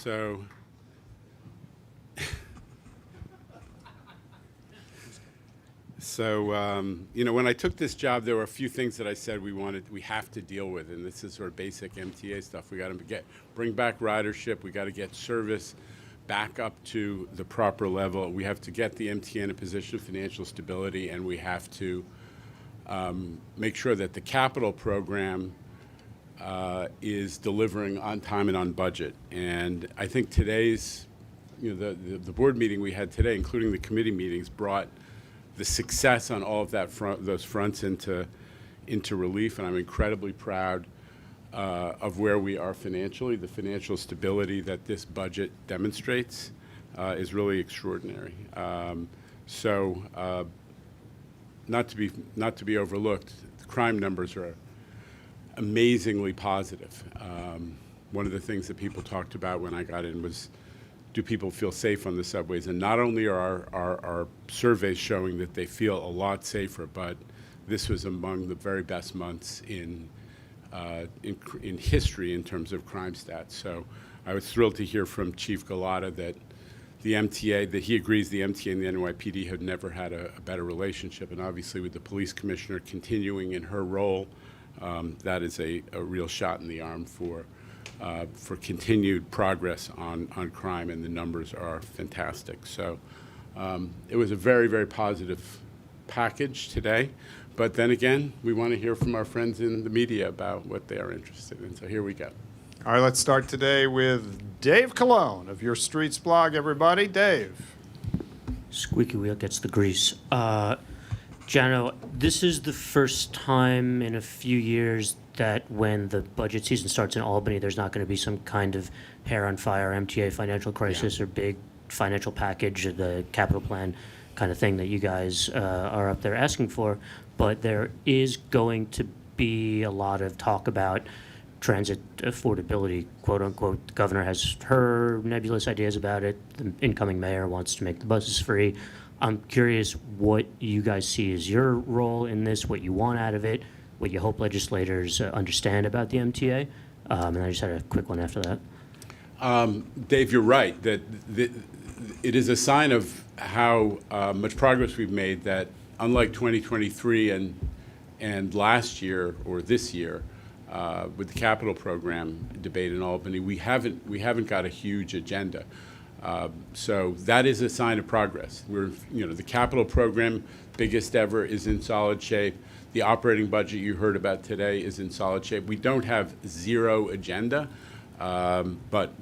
You know, when I took this job, there were a few things that I said we have to deal with, and this is sort of basic MTA stuff. We got to bring back ridership. We got to get service back up to the proper level. We have to get the MTA in a position of financial stability, and we have to make sure that the capital program is delivering on time and on budget. And I think today's, you know, the board meeting we had today, including the committee meetings, brought the success on all of those fronts into relief, and I'm incredibly proud of where we are financially. The financial stability that this budget demonstrates is really extraordinary. Not to be overlooked, the crime numbers are amazingly positive. One of the things that people talked about when I got in was, do people feel safe on the subways? And not only are our surveys showing that they feel a lot safer, but this was among the very best months in history in terms of crime stats. So I was thrilled to hear from Chief Galata that the MTA, that he agrees the MTA and the NYPD have never had a better relationship. And obviously with the police commissioner continuing in her role, that is a real shot in the arm for continued progress on crime, and the numbers are fantastic. So it was a very, very positive package today. But then again, we want to hear from our friends in the media about what they are interested in. So here we go. All right, let's start today with Dave Colon of Your Streets blog, everybody. Dave. Squeaky wheel gets the grease. Jano, this is the first time in a few years that when the budget season starts in Albany, there's not going to be some kind of hair on fire MTA financial crisis or big financial package, or the capital plan kind of thing that you guys are up there asking for. But there is going to be a lot of talk about transit affordability, quote unquote. The governor has her nebulous ideas about it. The incoming mayor wants to make the buses free. I'm curious what you guys see as your role in this, what you want out of it, what you hope legislators understand about the MTA. And I just had a quick one after that. Dave, you're right, that it is a sign of how much progress we've made, that unlike 2023 and last year or this year, with the capital program debate in Albany, we haven't got a huge agenda. So that is a sign of progress. The capital program, biggest ever, is in solid shape. The operating budget you heard about today is in solid shape. We don't have zero agenda, but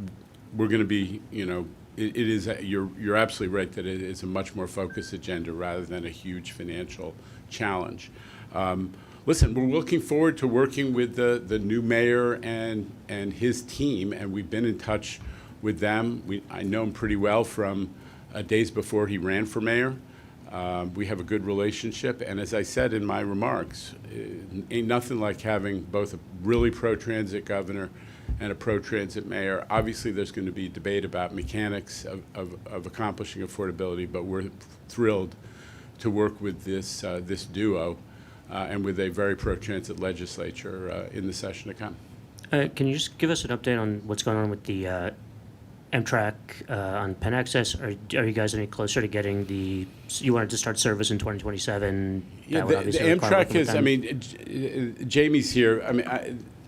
we're going to be, it is. You're absolutely right that it is a much more focused agenda rather than a huge financial challenge. Listen, we're looking forward to working with the new mayor and his team, and we've been in touch with them. I know him pretty well from days before he ran for mayor. We have a good relationship, and as I said in my remarks, ain't nothing like having both a really pro-transit governor and a pro-transit mayor. Obviously, there's going to be debate about mechanics of accomplishing affordability, but we're thrilled to work with this duo and with a very pro-transit legislature in the session to come. Can you just give us an update on what's going on with the Amtrak on Penn Access? Are you guys any closer to getting you wanted to start service in 2027? Yeah, the Amtrak is, Jamie's here.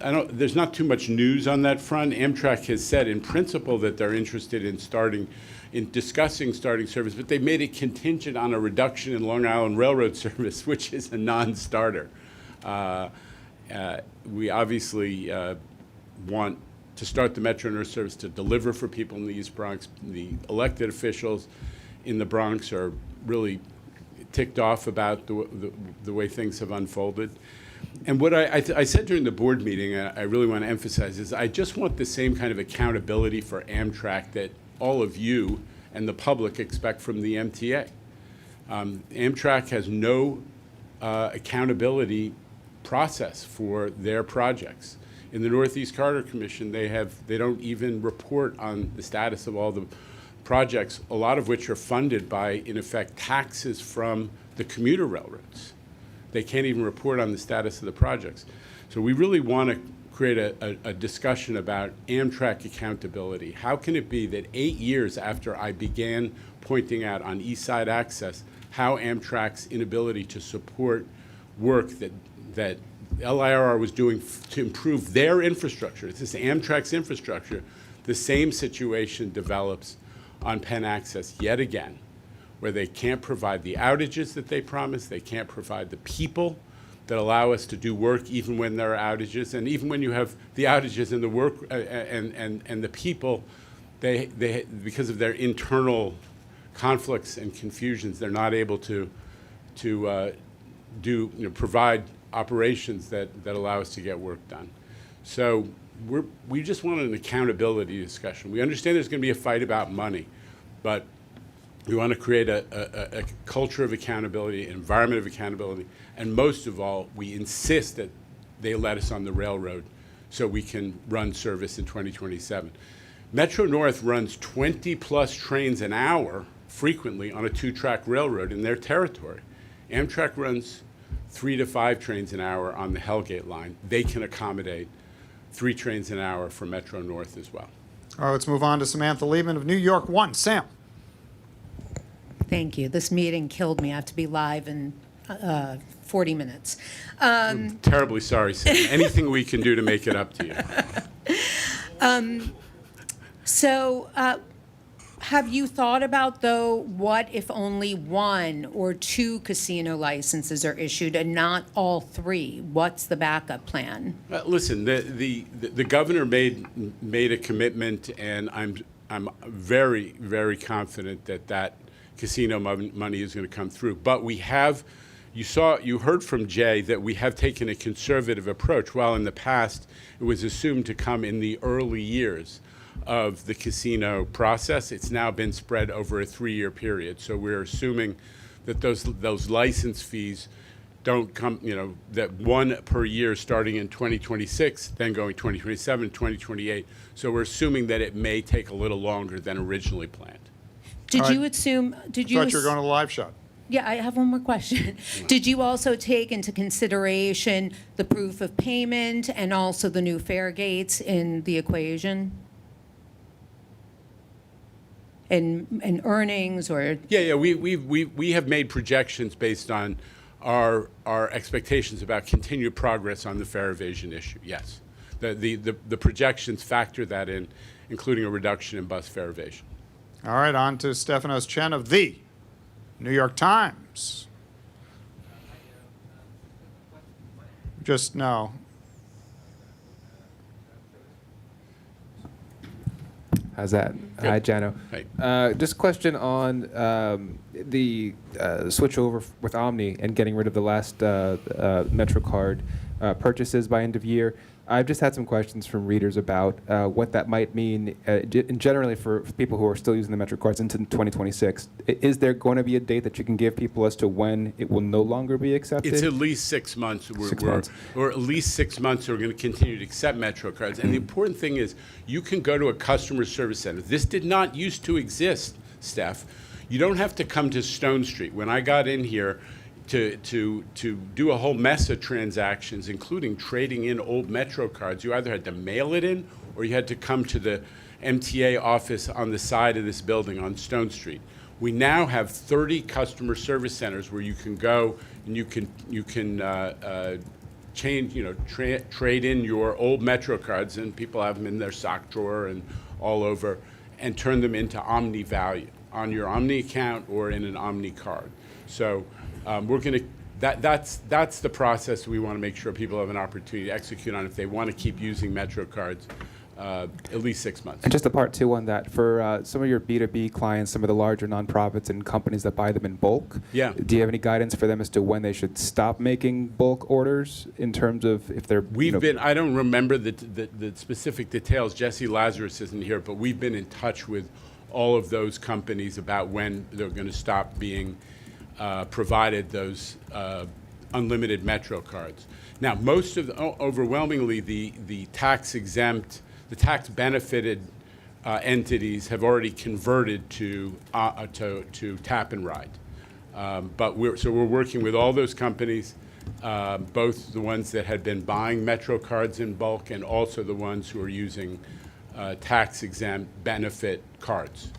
I don't, there's not too much news on that front. Amtrak has said in principle that they're interested in discussing starting service, but they made it contingent on a reduction in Long Island Railroad service, which is a non-starter. We obviously want to start the Metro North service to deliver for people in the East Bronx. The elected officials in the Bronx are really ticked off about the way things have unfolded. And what I said during the board meeting, I really want to emphasize, is I just want the same kind of accountability for Amtrak that all of you and the public expect from the MTA. Amtrak has no accountability process for their projects. In the Northeast Corridor Commission, they don't even report on the status of all the projects, a lot of which are funded by, in effect, taxes from the commuter railroads. They can't even report on the status of the projects. So we really want to create a discussion about Amtrak accountability. How can it be that 8 years after I began pointing out on East Side Access how Amtrak's inability to support work that LIRR was doing to improve their infrastructure, this is Amtrak's infrastructure, the same situation develops on Penn Access yet again, where they can't provide the outages that they promised, they can't provide the people that allow us to do work even when there are outages, and even when you have the outages and the work and the people, they because of their internal conflicts and confusions, they're not able to provide operations that allow us to get work done. So we just want an accountability discussion. We understand there's going to be a fight about money, but we want to create a culture of accountability, an environment of accountability, and most of all, we insist that they let us on the railroad so we can run service in 2027. Metro North runs 20-plus trains an hour frequently on a 2-track railroad in their territory. Amtrak runs 3 to 5 trains an hour on the Hellgate line. They can accommodate 3 trains an hour for Metro North as well. All right, let's move on to Samantha Liebman of New York One. Sam. Thank you. This meeting killed me. I have to be live in 40 minutes. I'm terribly sorry, Sam. Anything we can do to make it up to you. Have you thought about, though, what if only 1 or 2 casino licenses are issued and not all 3? What's the backup plan? Listen, the governor made a commitment, and I'm very, very confident that casino money is going to come through. But we have, you heard from Jay that we have taken a conservative approach. While in the past it was assumed to come in the early years of the casino process, it's now been spread over a 3-year period. So we're assuming that those license fees don't come, that 1 per year starting in 2026, then going 2027, 2028. So we're assuming that it may take a little longer than originally planned. Did you assume? I thought you were going to the live shot. Yeah, I have one more question. Did you also take into consideration the proof of payment and also the new fare gates in the equation? And earnings or? Yeah. We have made projections based on our expectations about continued progress on the fare evasion issue. Yes, the projections factor that in, including a reduction in bus fare evasion. All right, on to Stefanos Chen of the New York Times. Just no. How's that? Good. Hi, Jano. Hey. Just a question on the switch over with Omni and getting rid of the last MetroCard purchases by end of year. I've just had some questions from readers about what that might mean generally for people who are still using the MetroCards into 2026. Is there going to be a date that you can give people as to when it will no longer be accepted? It's at least 6 months. Months. Or at least 6 months we're going to continue to accept MetroCards. And the important thing is you can go to a customer service center. This did not used to exist, Steph. You don't have to come to Stone Street. When I got in here, to do a whole mess of transactions, including trading in old Metro cards, you either had to mail it in or you had to come to the MTA office on the side of this building on Stone Street. We now have 30 customer service centers where you can go and you can change, trade in your old Metro cards, and people have them in their sock drawer and all over, and turn them into Omni value on your Omni account or in an Omni card. So we're going to, that's the process we want to make sure people have an opportunity to execute on if they want to keep using Metro cards at least 6 months. And just a part 2 on that, for some of your B2B clients, some of the larger nonprofits and companies that buy them in bulk, yeah. Do you have any guidance for them as to when they should stop making bulk orders in terms of if they're... I don't remember the specific details. Jesse Lazarus isn't here, but we've been in touch with all of those companies about when they're going to stop being provided those unlimited Metro cards. Now, overwhelmingly, the tax-exempt, the tax-benefited entities have already converted to tap and ride. But we're working with all those companies both the ones that had been buying Metro cards in bulk and also the ones who are using tax-exempt benefit cards.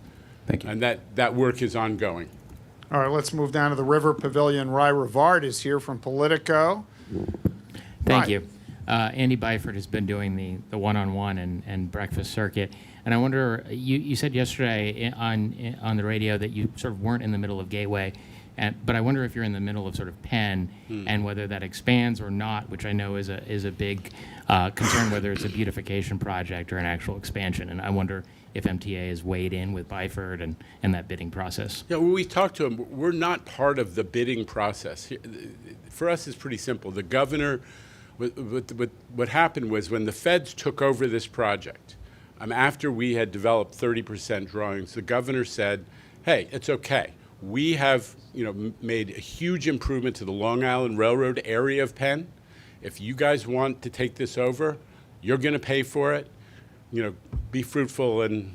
Thank you. And that work is ongoing. All right, let's move down to the River Pavilion. Ry Rivard is here from Politico. Thank Ry. you. Andy Byford has been doing the one-on-one and breakfast circuit. And I wonder, you said yesterday on the radio that you sort of weren't in the middle of Gateway, but I wonder if you're in the middle of sort of Penn and whether that expands or not, which I know is a big concern, whether it's a beautification project or an actual expansion. And I wonder if MTA is weighed in with Byford and that bidding process. Yeah, when we talked to them, we're not part of the bidding process. For us, it's pretty simple. The governor, what happened was when the feds took over this project, after we had developed 30% drawings, the governor said, hey, it's okay. We have made a huge improvement to the Long Island Railroad area of Penn. If you guys want to take this over, you're going to pay for it. Be fruitful and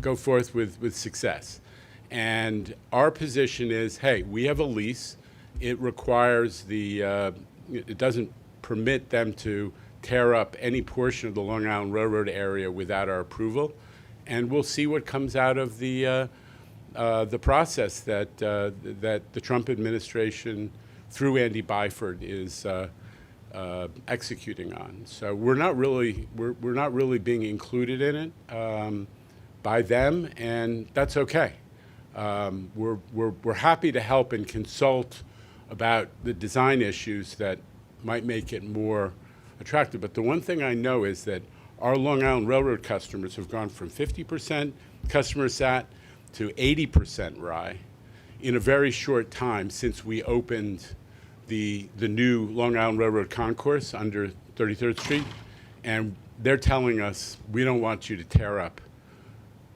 go forth with success. And our position is, hey, we have a lease. It requires it doesn't permit them to tear up any portion of the Long Island Railroad area without our approval. And we'll see what comes out of the process that the Trump administration, through Andy Byford, is executing on. So we're not really being included in it by them, and that's okay. We're happy to help and consult about the design issues that might make it more attractive. But the one thing I know is that our Long Island Railroad customers have gone from 50% customer sat to 80% Ry in a very short time since we opened the new Long Island Railroad concourse under 33rd Street. And they're telling us, we don't want you to tear up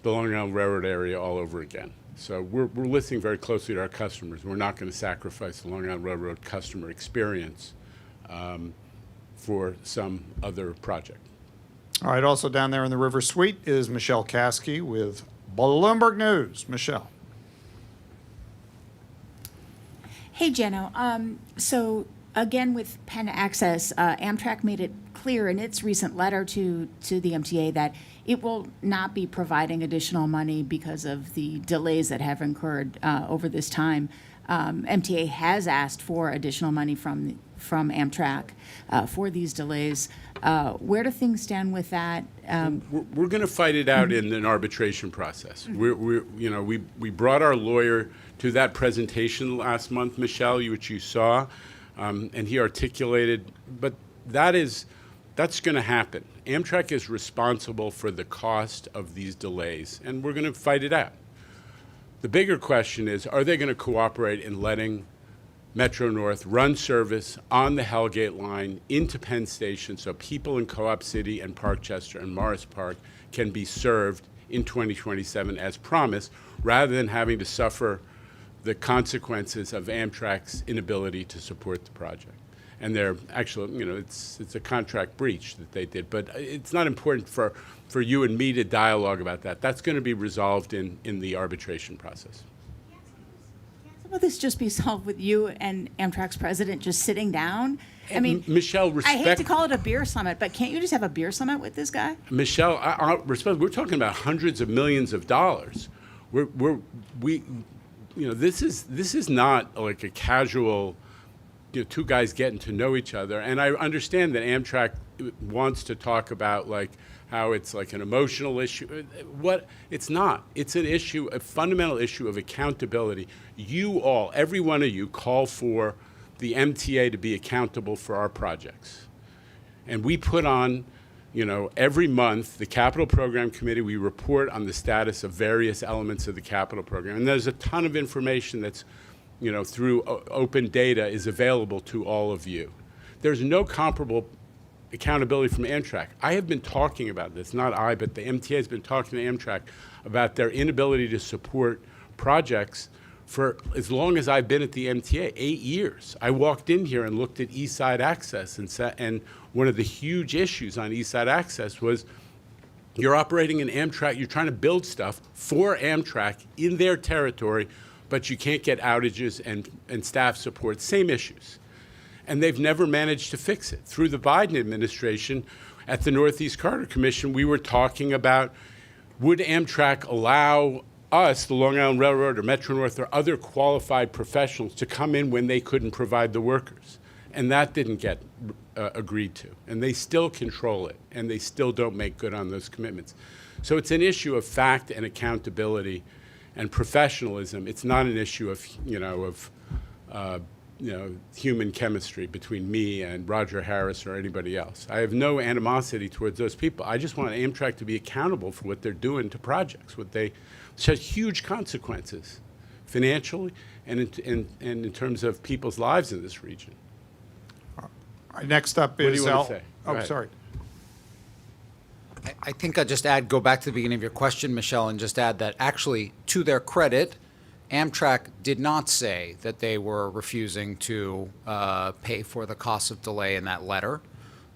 the Long Island Railroad area all over again. So we're listening very closely to our customers. We're not going to sacrifice the Long Island Railroad customer experience for some other project. All right, also down there in the River Suite is Michelle Kasky with Bloomberg News. Michelle. Hey, Jeno. So again, with Penn Access, Amtrak made it clear in its recent letter to the MTA that it will not be providing additional money because of the delays that have incurred over this time. MTA has asked for additional money from Amtrak for these delays. Where do things stand with that? We're going to fight it out in an arbitration process. We brought our lawyer to that presentation last month, Michelle, which you saw, and he articulated. But that's going to happen. Amtrak is responsible for the cost of these delays, and we're going to fight it out. The bigger question is, are they going to cooperate in letting Metro North run service on the Hellgate line into Penn Station so people in Co-op City and Parkchester and Morris Park can be served in 2027 as promised, rather than having to suffer the consequences of Amtrak's inability to support the project? And they're actually, it's a contract breach that they did, but it's not important for you and me to dialogue about that. That's going to be resolved in the arbitration process. Will this just be solved with you and Amtrak's president just sitting down? I mean, Michelle, I hate to call it a beer summit, but can't you just have a beer summit with this guy? Michelle, we're talking about hundreds of millions of dollars. This is not like a casual, two guys getting to know each other. And I understand that Amtrak wants to talk about like how it's like an emotional issue. What it's not. It's an issue, a fundamental issue of accountability. You all, every one of you, call for the MTA to be accountable for our projects. And we put on, every month, the Capital Program Committee, we report on the status of various elements of the capital program. And there's a ton of information that's, through open data is available to all of you. There's no comparable accountability from Amtrak. I have been talking about this, not I, but the MTA has been talking to Amtrak about their inability to support projects for as long as I've been at the MTA, 8 years. I walked in here and looked at East Side Access, and one of the huge issues on East Side Access was you're operating an Amtrak, you're trying to build stuff for Amtrak in their territory, but you can't get outages and staff support, same issues. And they've never managed to fix it. Through the Biden administration, at the Northeast Corridor Commission, we were talking about, would Amtrak allow us, the Long Island Railroad or Metro North or other qualified professionals, to come in when they couldn't provide the workers? And that didn't get agreed to. And they still control it, and they still don't make good on those commitments. So it's an issue of fact and accountability and professionalism. It's not an issue of, human chemistry between me and Roger Harris or anybody else. I have no animosity towards those people. I just want Amtrak to be accountable for what they're doing to projects, which has huge consequences financially and in terms of people's lives in this region. All right, next up What do is you want Al. to say? Go Oh, ahead. sorry. I think I'll just go back to the beginning of your question, Michelle, and just add that actually, to their credit, Amtrak did not say that they were refusing to pay for the cost of delay in that letter.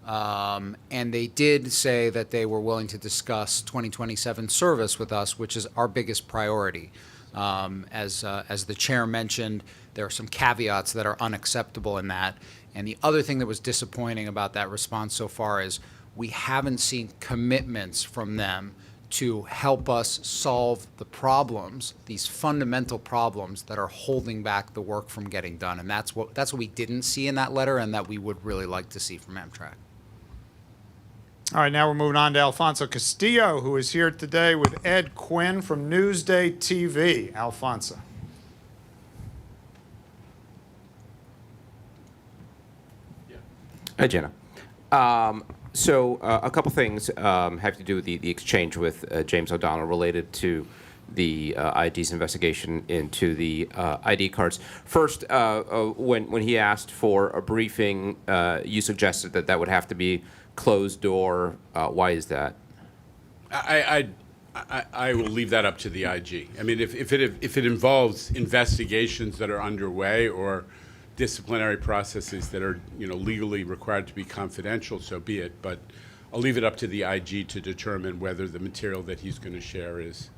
And they did say that they were willing to discuss 2027 service with us, which is our biggest priority. As the chair mentioned, there are some caveats that are unacceptable in that. And the other thing that was disappointing about that response so far is we haven't seen commitments from them to help us solve the problems, these fundamental problems that are holding back the work from getting done. And that's what we didn't see in that letter and that we would really like to see from Amtrak. All right, now we're moving on to Alfonso Castillo, who is here today with Ed Quinn from Newsday TV. Alfonso. Hi, Jenna. So a couple things have to do with the exchange with James O'Donnell related to the ID's investigation into the ID cards. First, when he asked for a briefing, you suggested that would have to be closed door. Why is that? I will leave that up to the IG. I mean, if it involves investigations that are underway or disciplinary processes that are legally required to be confidential, so be it. But I'll leave it up to the IG to determine whether the material that he's going to share is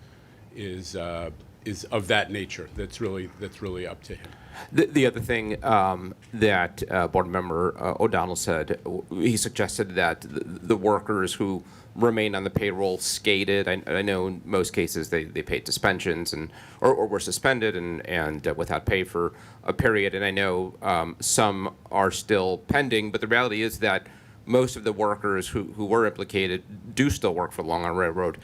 of that nature. That's really up to him. The other thing that board member O'Donnell said, he suggested that the workers who remain on the payroll skated. I know in most cases they paid suspensions or were suspended and without pay for a period. And I know some are still pending, but the reality is that most of the workers who were implicated do still work for the Long Island Railroad.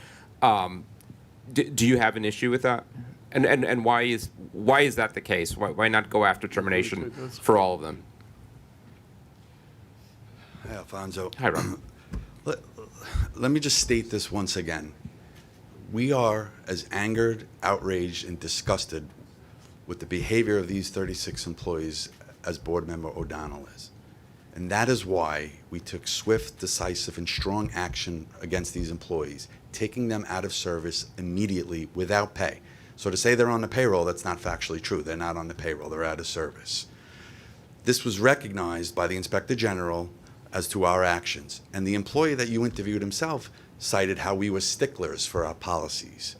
Do you have an issue with that? And why is that the case? Why not go after termination for all of them? Hi, Alfonso. Hi, Ron. Let me just state this once again. We are as angered, outraged, and disgusted with the behavior of these 36 employees as board member O'Donnell is. And that is why we took swift, decisive, and strong action against these employees, taking them out of service immediately without pay. So to say they're on the payroll, that's not factually true. They're not on the payroll. They're out of service. This was recognized by the Inspector General as to our actions. And the employee that you interviewed himself cited how we were sticklers for our policies.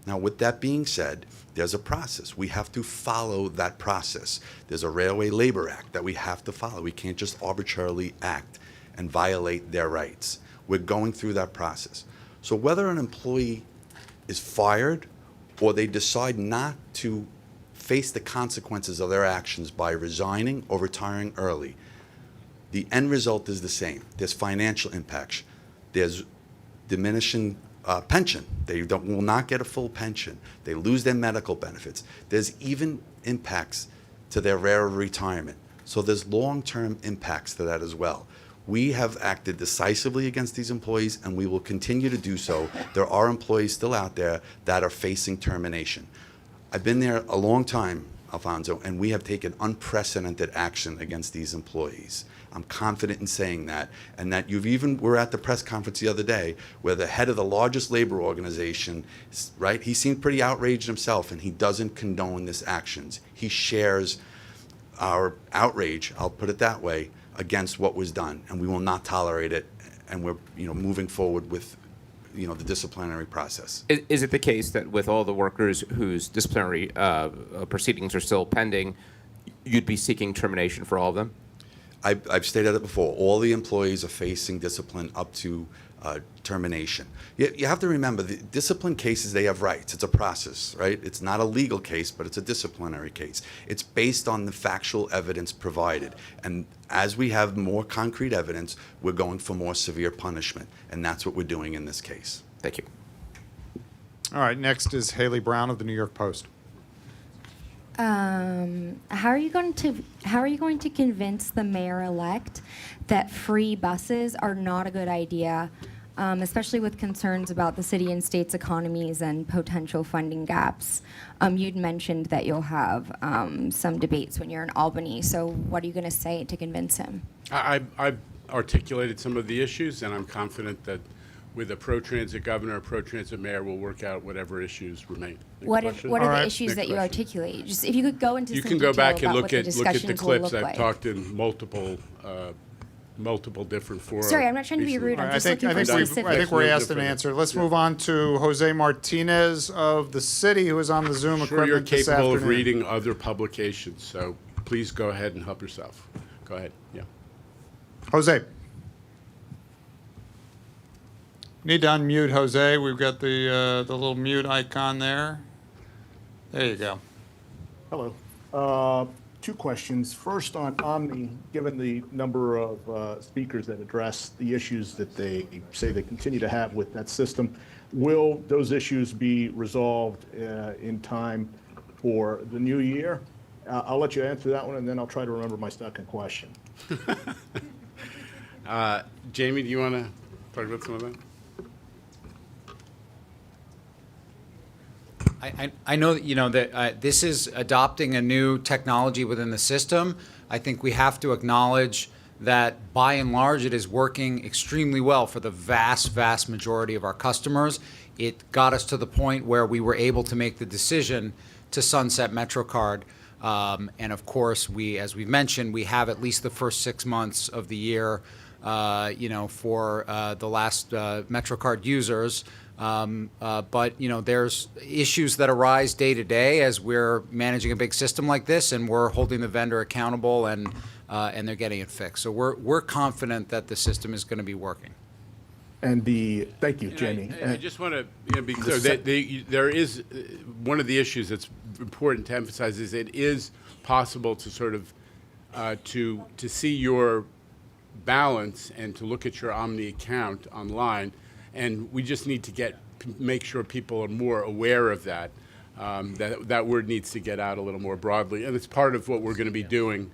Now, with that being said, there's a process. We have to follow that process. There's a Railway Labor Act that we have to follow. We can't just arbitrarily act and violate their rights. We're going through that process. So whether an employee is fired or they decide not to face the consequences of their actions by resigning or retiring early, the end result is the same. There's financial impacts. There's diminishing pension. They will not get a full pension. They lose their medical benefits. There's even impacts to their rare retirement. So there's long-term impacts to that as well. We have acted decisively against these employees, and we will continue to do so. There are employees still out there that are facing termination. I've been there a long time, Alfonso, and we have taken unprecedented action against these employees. I'm confident in saying that, and that we're at the press conference the other day where the head of the largest labor organization, right, he seemed pretty outraged himself, and he doesn't condone this actions. He shares our outrage, I'll put it that way, against what was done, and we will not tolerate it, and we're moving forward with the disciplinary process. Is it the case that with all the workers whose disciplinary proceedings are still pending, you'd be seeking termination for all of them? I've stated it before, all the employees are facing discipline up to termination. You have to remember, the discipline cases, they have rights. It's a process, right? It's not a legal case, but it's a disciplinary case. It's based on the factual evidence provided. And as we have more concrete evidence, we're going for more severe punishment. And that's what we're doing in this case. Thank you. All right, next is Haley Brown of the New York Post. How are you going to convince the mayor-elect that free buses are not a good idea, especially with concerns about the city and state's economies and potential funding gaps? You'd mentioned that you'll have some debates when you're in Albany, so what are you going to say to convince him? I've articulated some of the issues, and I'm confident that with a pro-transit governor, a pro-transit mayor, we'll work out whatever issues remain. What are the issues that you articulate? Just if you could go into You some can go detail back and about look what the at the discussions will clips. look I've like. talked in multiple different fora. Sorry, I'm not trying to be rude. I'm just looking for specifics. I think we're asked and answered. Let's move on to Jose Martinez of the city, who is on the Zoom I'm sure you're equipment this capable afternoon. of reading other publications, so please go ahead and help yourself. Go ahead, yeah. Jose. Need to unmute Jose. We've got the little mute icon there. There you go. Hello. Two questions. First, on Omni, given the number of speakers that address the issues that they say they continue to have with that system, will those issues be resolved in time for the new year? I'll let you answer that one, and then I'll try to remember my second question. Jamie, do you want to talk about some of that? I know that, that this is adopting a new technology within the system. I think we have to acknowledge that by and large it is working extremely well for the vast, vast majority of our customers. It got us to the point where we were able to make the decision to sunset MetroCard. And of course, as we've mentioned, we have at least the first 6 months of the year, for the last MetroCard users. But there's issues that arise day to day as we're managing a big system like this, and we're holding the vendor accountable, and they're getting it fixed. So we're confident that the system is going to be working. And thank you, Jamie. I just want to be clear that there is one of the issues that's important to emphasize is it is possible to sort of to see your balance and to look at your Omni account online. And we just need to make sure people are more aware of that. That word needs to get out a little more broadly, and it's part of what we're going to be doing.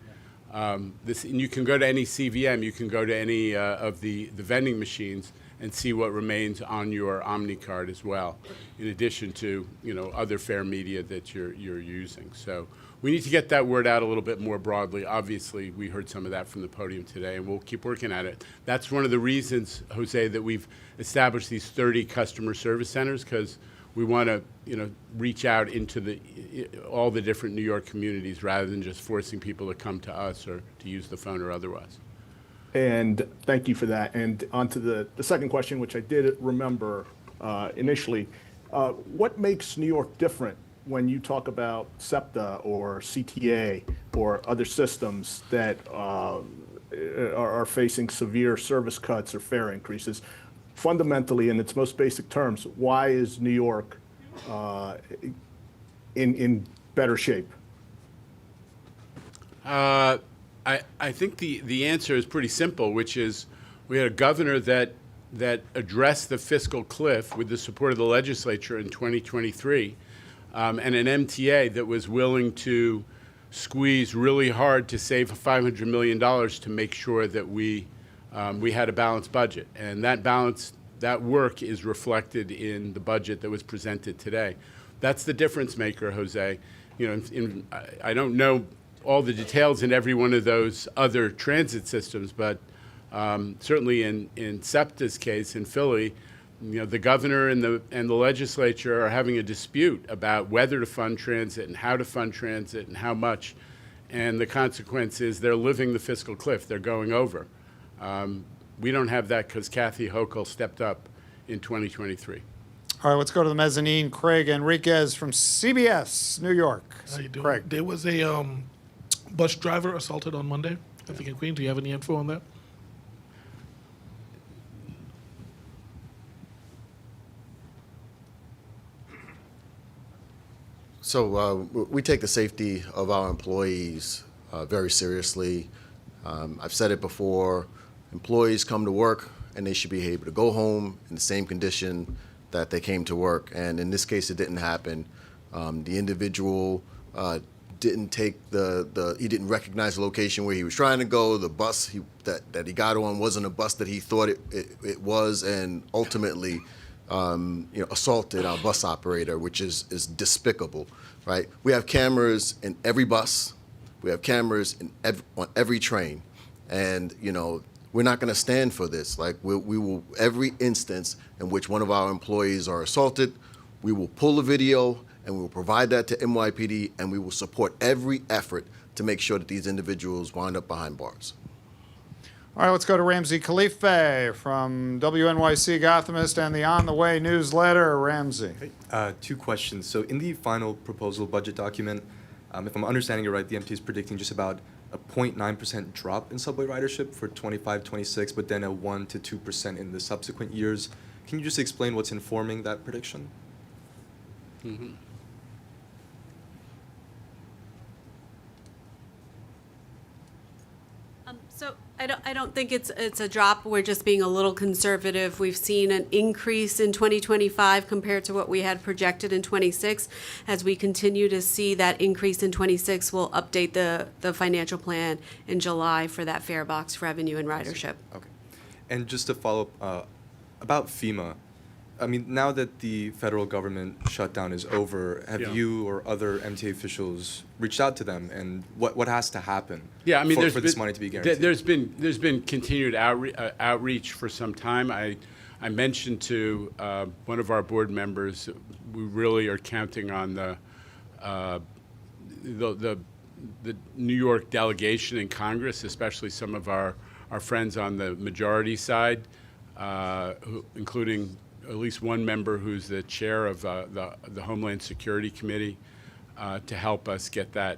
And you can go to any CVM, you can go to any of the vending machines and see what remains on your Omni card as well, in addition to other fare media that you're using. So we need to get that word out a little bit more broadly. Obviously, we heard some of that from the podium today, and we'll keep working at it. That's one of the reasons, Jose, that we've established these 30 customer service centers, because we want to, reach out into all the different New York communities rather than just forcing people to come to us or to use the phone or otherwise. And thank you for that. And on to the second question, which I did remember initially. What makes New York different when you talk about SEPTA or CTA or other systems that are facing severe service cuts or fare increases? Fundamentally, in its most basic terms, why is New York in better shape? I think the answer is pretty simple, which is we had a governor that addressed the fiscal cliff with the support of the legislature in 2023, and an MTA that was willing to squeeze really hard to save $500 million to make sure that we had a balanced budget. And that work is reflected in the budget that was presented today. That's the difference maker, Jose. I don't know all the details in every one of those other transit systems, but certainly in SEPTA's case in Philly, the governor and the legislature are having a dispute about whether to fund transit and how to fund transit and how much. And the consequence is they're living the fiscal cliff. They're going over. We don't have that because Kathy Hochul stepped up in 2023. All right, let's go to the mezzanine. Craig Enriquez from CBS, New York. How you doing? Craig. There was a bus driver assaulted on Monday. I think, Queen, do you have any info on that? So we take the safety of our employees very seriously. I've said it before, employees come to work and they should be able to go home in the same condition that they came to work. And in this case, it didn't happen. The individual didn't take he didn't recognize the location where he was trying to go. The bus that he got on wasn't a bus that he thought it was, and ultimately assaulted our bus operator, which is despicable, right? We have cameras in every bus. We have cameras on every train. And, we're not going to stand for this. Like, we will, every instance in which one of our employees are assaulted, we will pull the video and we will provide that to NYPD, and we will support every effort to make sure that these individuals wind up behind bars. All right, let's go to Ramsey Khalife from WNYC Gothamist and the On the Way newsletter. Ramsey. Two questions. So in the final proposal budget document, if I'm understanding it right, the MTA is predicting just about a 0.9% drop in subway ridership for 25-26, but then a 1 to 2% in the subsequent years. Can you just explain what's informing that prediction? Mm-hmm. So I don't think it's a drop. We're just being a little conservative. We've seen an increase in 2025 compared to what we had projected in 26. As we continue to see that increase in 26, we'll update the financial plan in July for that fare box revenue and ridership. Okay. And just to follow up about FEMA, I mean, now that the federal government shutdown is over, have you or other MTA officials reached out to them, and what has to happen for this money to be guaranteed? There's been continued outreach for some time. I mentioned to one of our board members, we really are counting on the New York delegation in Congress, especially some of our friends on the majority side, including at least one member who's the chair of the Homeland Security Committee, to help us get that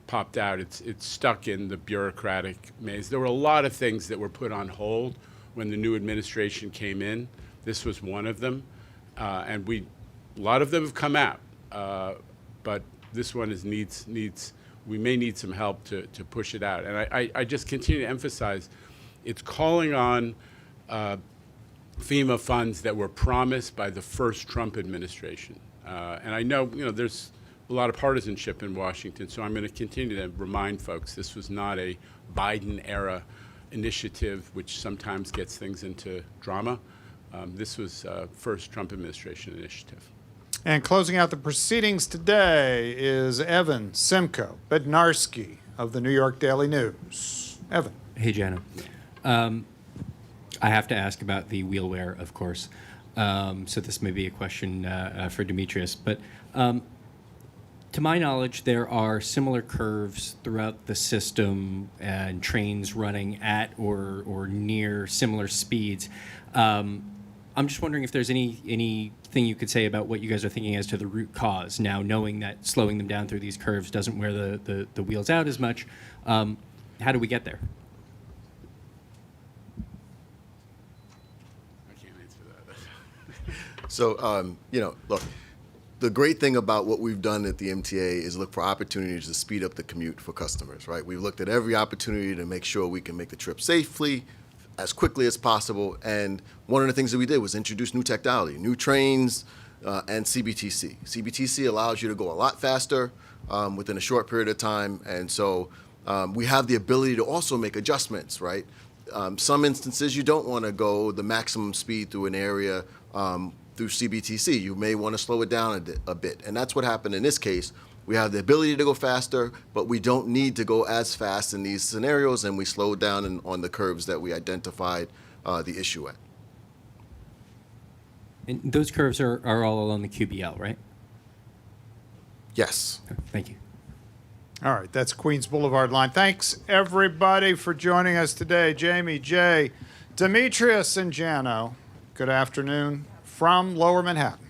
popped out. It's stuck in the bureaucratic maze. There were a lot of things that were put on hold when the new administration came in. This was one of them, and a lot of them have come out, but this one needs. We may need some help to push it out. And I just continue to emphasize, it's calling on FEMA funds that were promised by the first Trump administration. And I know, there's a lot of partisanship in Washington, so I'm going to continue to remind folks this was not a Biden-era initiative, which sometimes gets things into drama. This was first Trump administration initiative. And closing out the proceedings today is Evan Simcoe Bednarski of the New York Daily News. Evan. Hey, Jana. I have to ask about the wheelwear, of course. So this may be a question for Demetrius. But to my knowledge, there are similar curves throughout the system and trains running at or near similar speeds. I'm just wondering if there's anything you could say about what you guys are thinking as to the root cause, now knowing that slowing them down through these curves doesn't wear the wheels out as much. How do we get there? So, look, the great thing about what we've done at the MTA is look for opportunities to speed up the commute for customers, right? We've looked at every opportunity to make sure we can make the trip safely, as quickly as possible. And one of the things that we did was introduce new technology, new trains, and CBTC. CBTC allows you to go a lot faster within a short period of time. And so we have the ability to also make adjustments, right? Some instances you don't want to go the maximum speed through an area through CBTC. You may want to slow it down a bit. And that's what happened in this case. We have the ability to go faster, but we don't need to go as fast in these scenarios, and we slowed down on the curves that we identified the issue at. And those curves are all along the QBL, right? Yes. Thank you. All right, that's Queens Boulevard line. Thanks, everybody, for joining us today. Jamie, Jay, Demetrius, and Jano, good afternoon from Lower Manhattan.